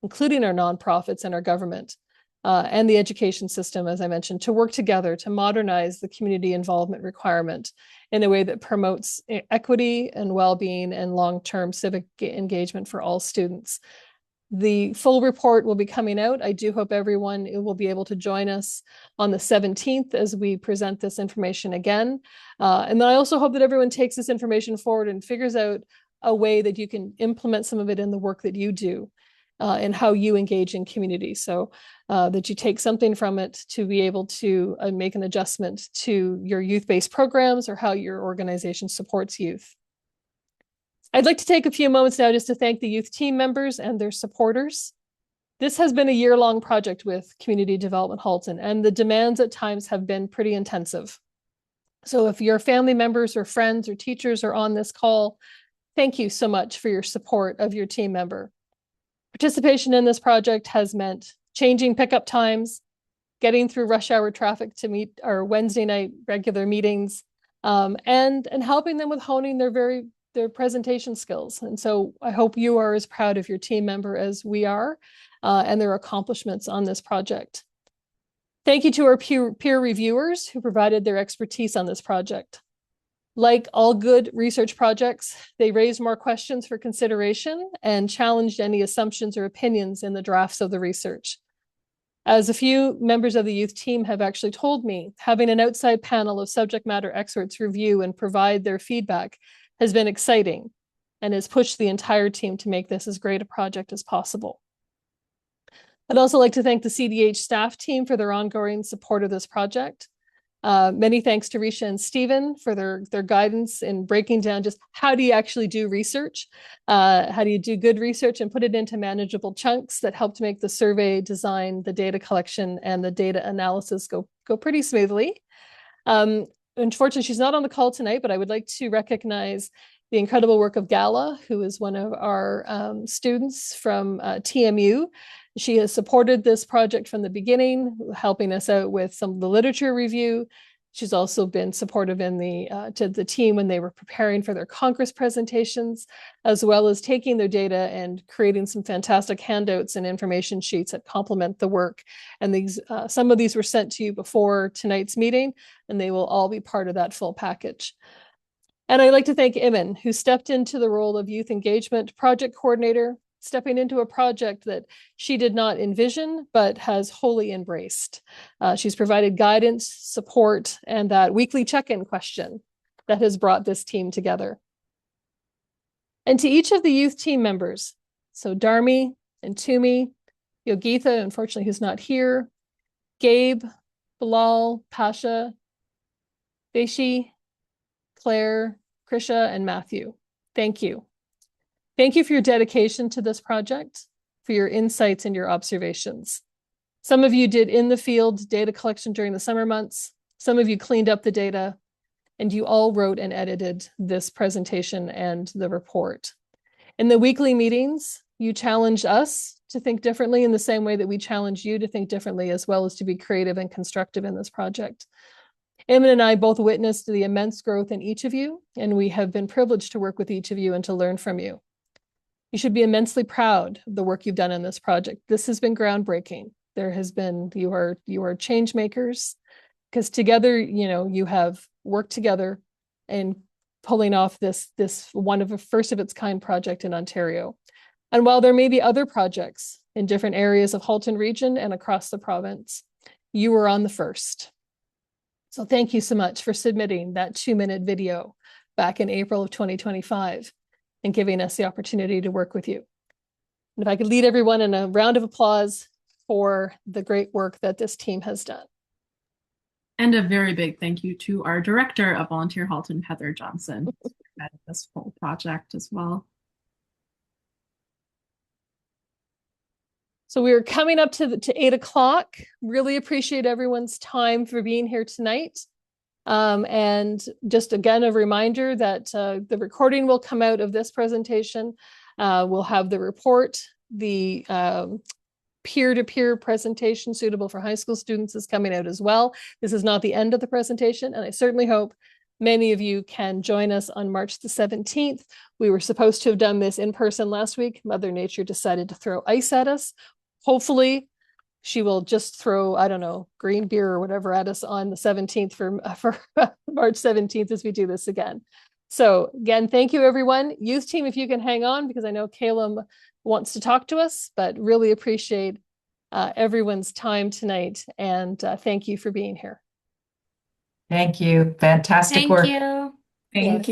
including our nonprofits and our government, and the education system, as I mentioned, to work together to modernize the community involvement requirement in a way that promotes equity and well-being and long-term civic engagement for all students. The full report will be coming out. I do hope everyone will be able to join us on the 17th as we present this information again. And then I also hope that everyone takes this information forward and figures out a way that you can implement some of it in the work that you do and how you engage in community, so that you take something from it to be able to make an adjustment to your youth-based programs or how your organization supports youth. I'd like to take a few moments now just to thank the youth team members and their supporters. This has been a year-long project with Community Development Halton, and the demands at times have been pretty intensive. So if your family members or friends or teachers are on this call, thank you so much for your support of your team member. Participation in this project has meant changing pickup times, getting through rush hour traffic to meet our Wednesday night regular meetings, and helping them with honing their presentation skills. And so I hope you are as proud of your team member as we are and their accomplishments on this project. Thank you to our peer reviewers who provided their expertise on this project. Like all good research projects, they raised more questions for consideration and challenged any assumptions or opinions in the drafts of the research. As a few members of the youth team have actually told me, having an outside panel of subject matter experts review and provide their feedback has been exciting and has pushed the entire team to make this as great a project as possible. I'd also like to thank the CDH staff team for their ongoing support of this project. Many thanks to Risha and Stephen for their guidance in breaking down just how do you actually do research? How do you do good research and put it into manageable chunks that help to make the survey design, the data collection, and the data analysis go pretty smoothly. Unfortunately, she's not on the call tonight, but I would like to recognize the incredible work of Gala, who is one of our students from TMU. She has supported this project from the beginning, helping us out with some of the literature review. She's also been supportive to the team when they were preparing for their Congress presentations, as well as taking their data and creating some fantastic handouts and information sheets that complement the work. And some of these were sent to you before tonight's meeting, and they will all be part of that full package. And I'd like to thank Iman, who stepped into the role of Youth Engagement Project Coordinator, stepping into a project that she did not envision, but has wholly embraced. She's provided guidance, support, and that weekly check-in question that has brought this team together. And to each of the youth team members, so Dharmi and Tumi, Yogitha, unfortunately, who's not here, Gabe, Bilal, Pasha, Beshi, Claire, Krisha, and Matthew, thank you. Thank you for your dedication to this project, for your insights and your observations. Some of you did in the field data collection during the summer months. Some of you cleaned up the data, and you all wrote and edited this presentation and the report. In the weekly meetings, you challenged us to think differently in the same way that we challenge you to think differently, as well as to be creative and constructive in this project. Eamon and I both witnessed the immense growth in each of you, and we have been privileged to work with each of you and to learn from you. You should be immensely proud of the work you've done in this project. This has been groundbreaking. You are change makers, because together, you have worked together in pulling off this one of a first of its kind project in Ontario. And while there may be other projects in different areas of Halton region and across the province, you were on the first. So thank you so much for submitting that 2-minute video back in April of 2025 and giving us the opportunity to work with you. And if I could lead everyone in a round of applause for the great work that this team has done. And a very big thank you to our director of Volunteer Halton, Heather Johnson, who led this whole project as well. So we are coming up to 8 o'clock. Really appreciate everyone's time for being here tonight. And just again, a reminder that the recording will come out of this presentation. We'll have the report, the peer-to-peer presentation suitable for high school students is coming out as well. This is not the end of the presentation, and I certainly hope many of you can join us on March the 17th. We were supposed to have done this in person last week. Mother Nature decided to throw ice at us. Hopefully, she will just throw, I don't know, green beer or whatever at us on the 17th for March 17th as we do this again. So again, thank you, everyone. Youth team, if you can hang on, because I know Caleb wants to talk to us, but really appreciate everyone's time tonight. And thank you for being here. Thank you. Fantastic Thank work. you. Thank you.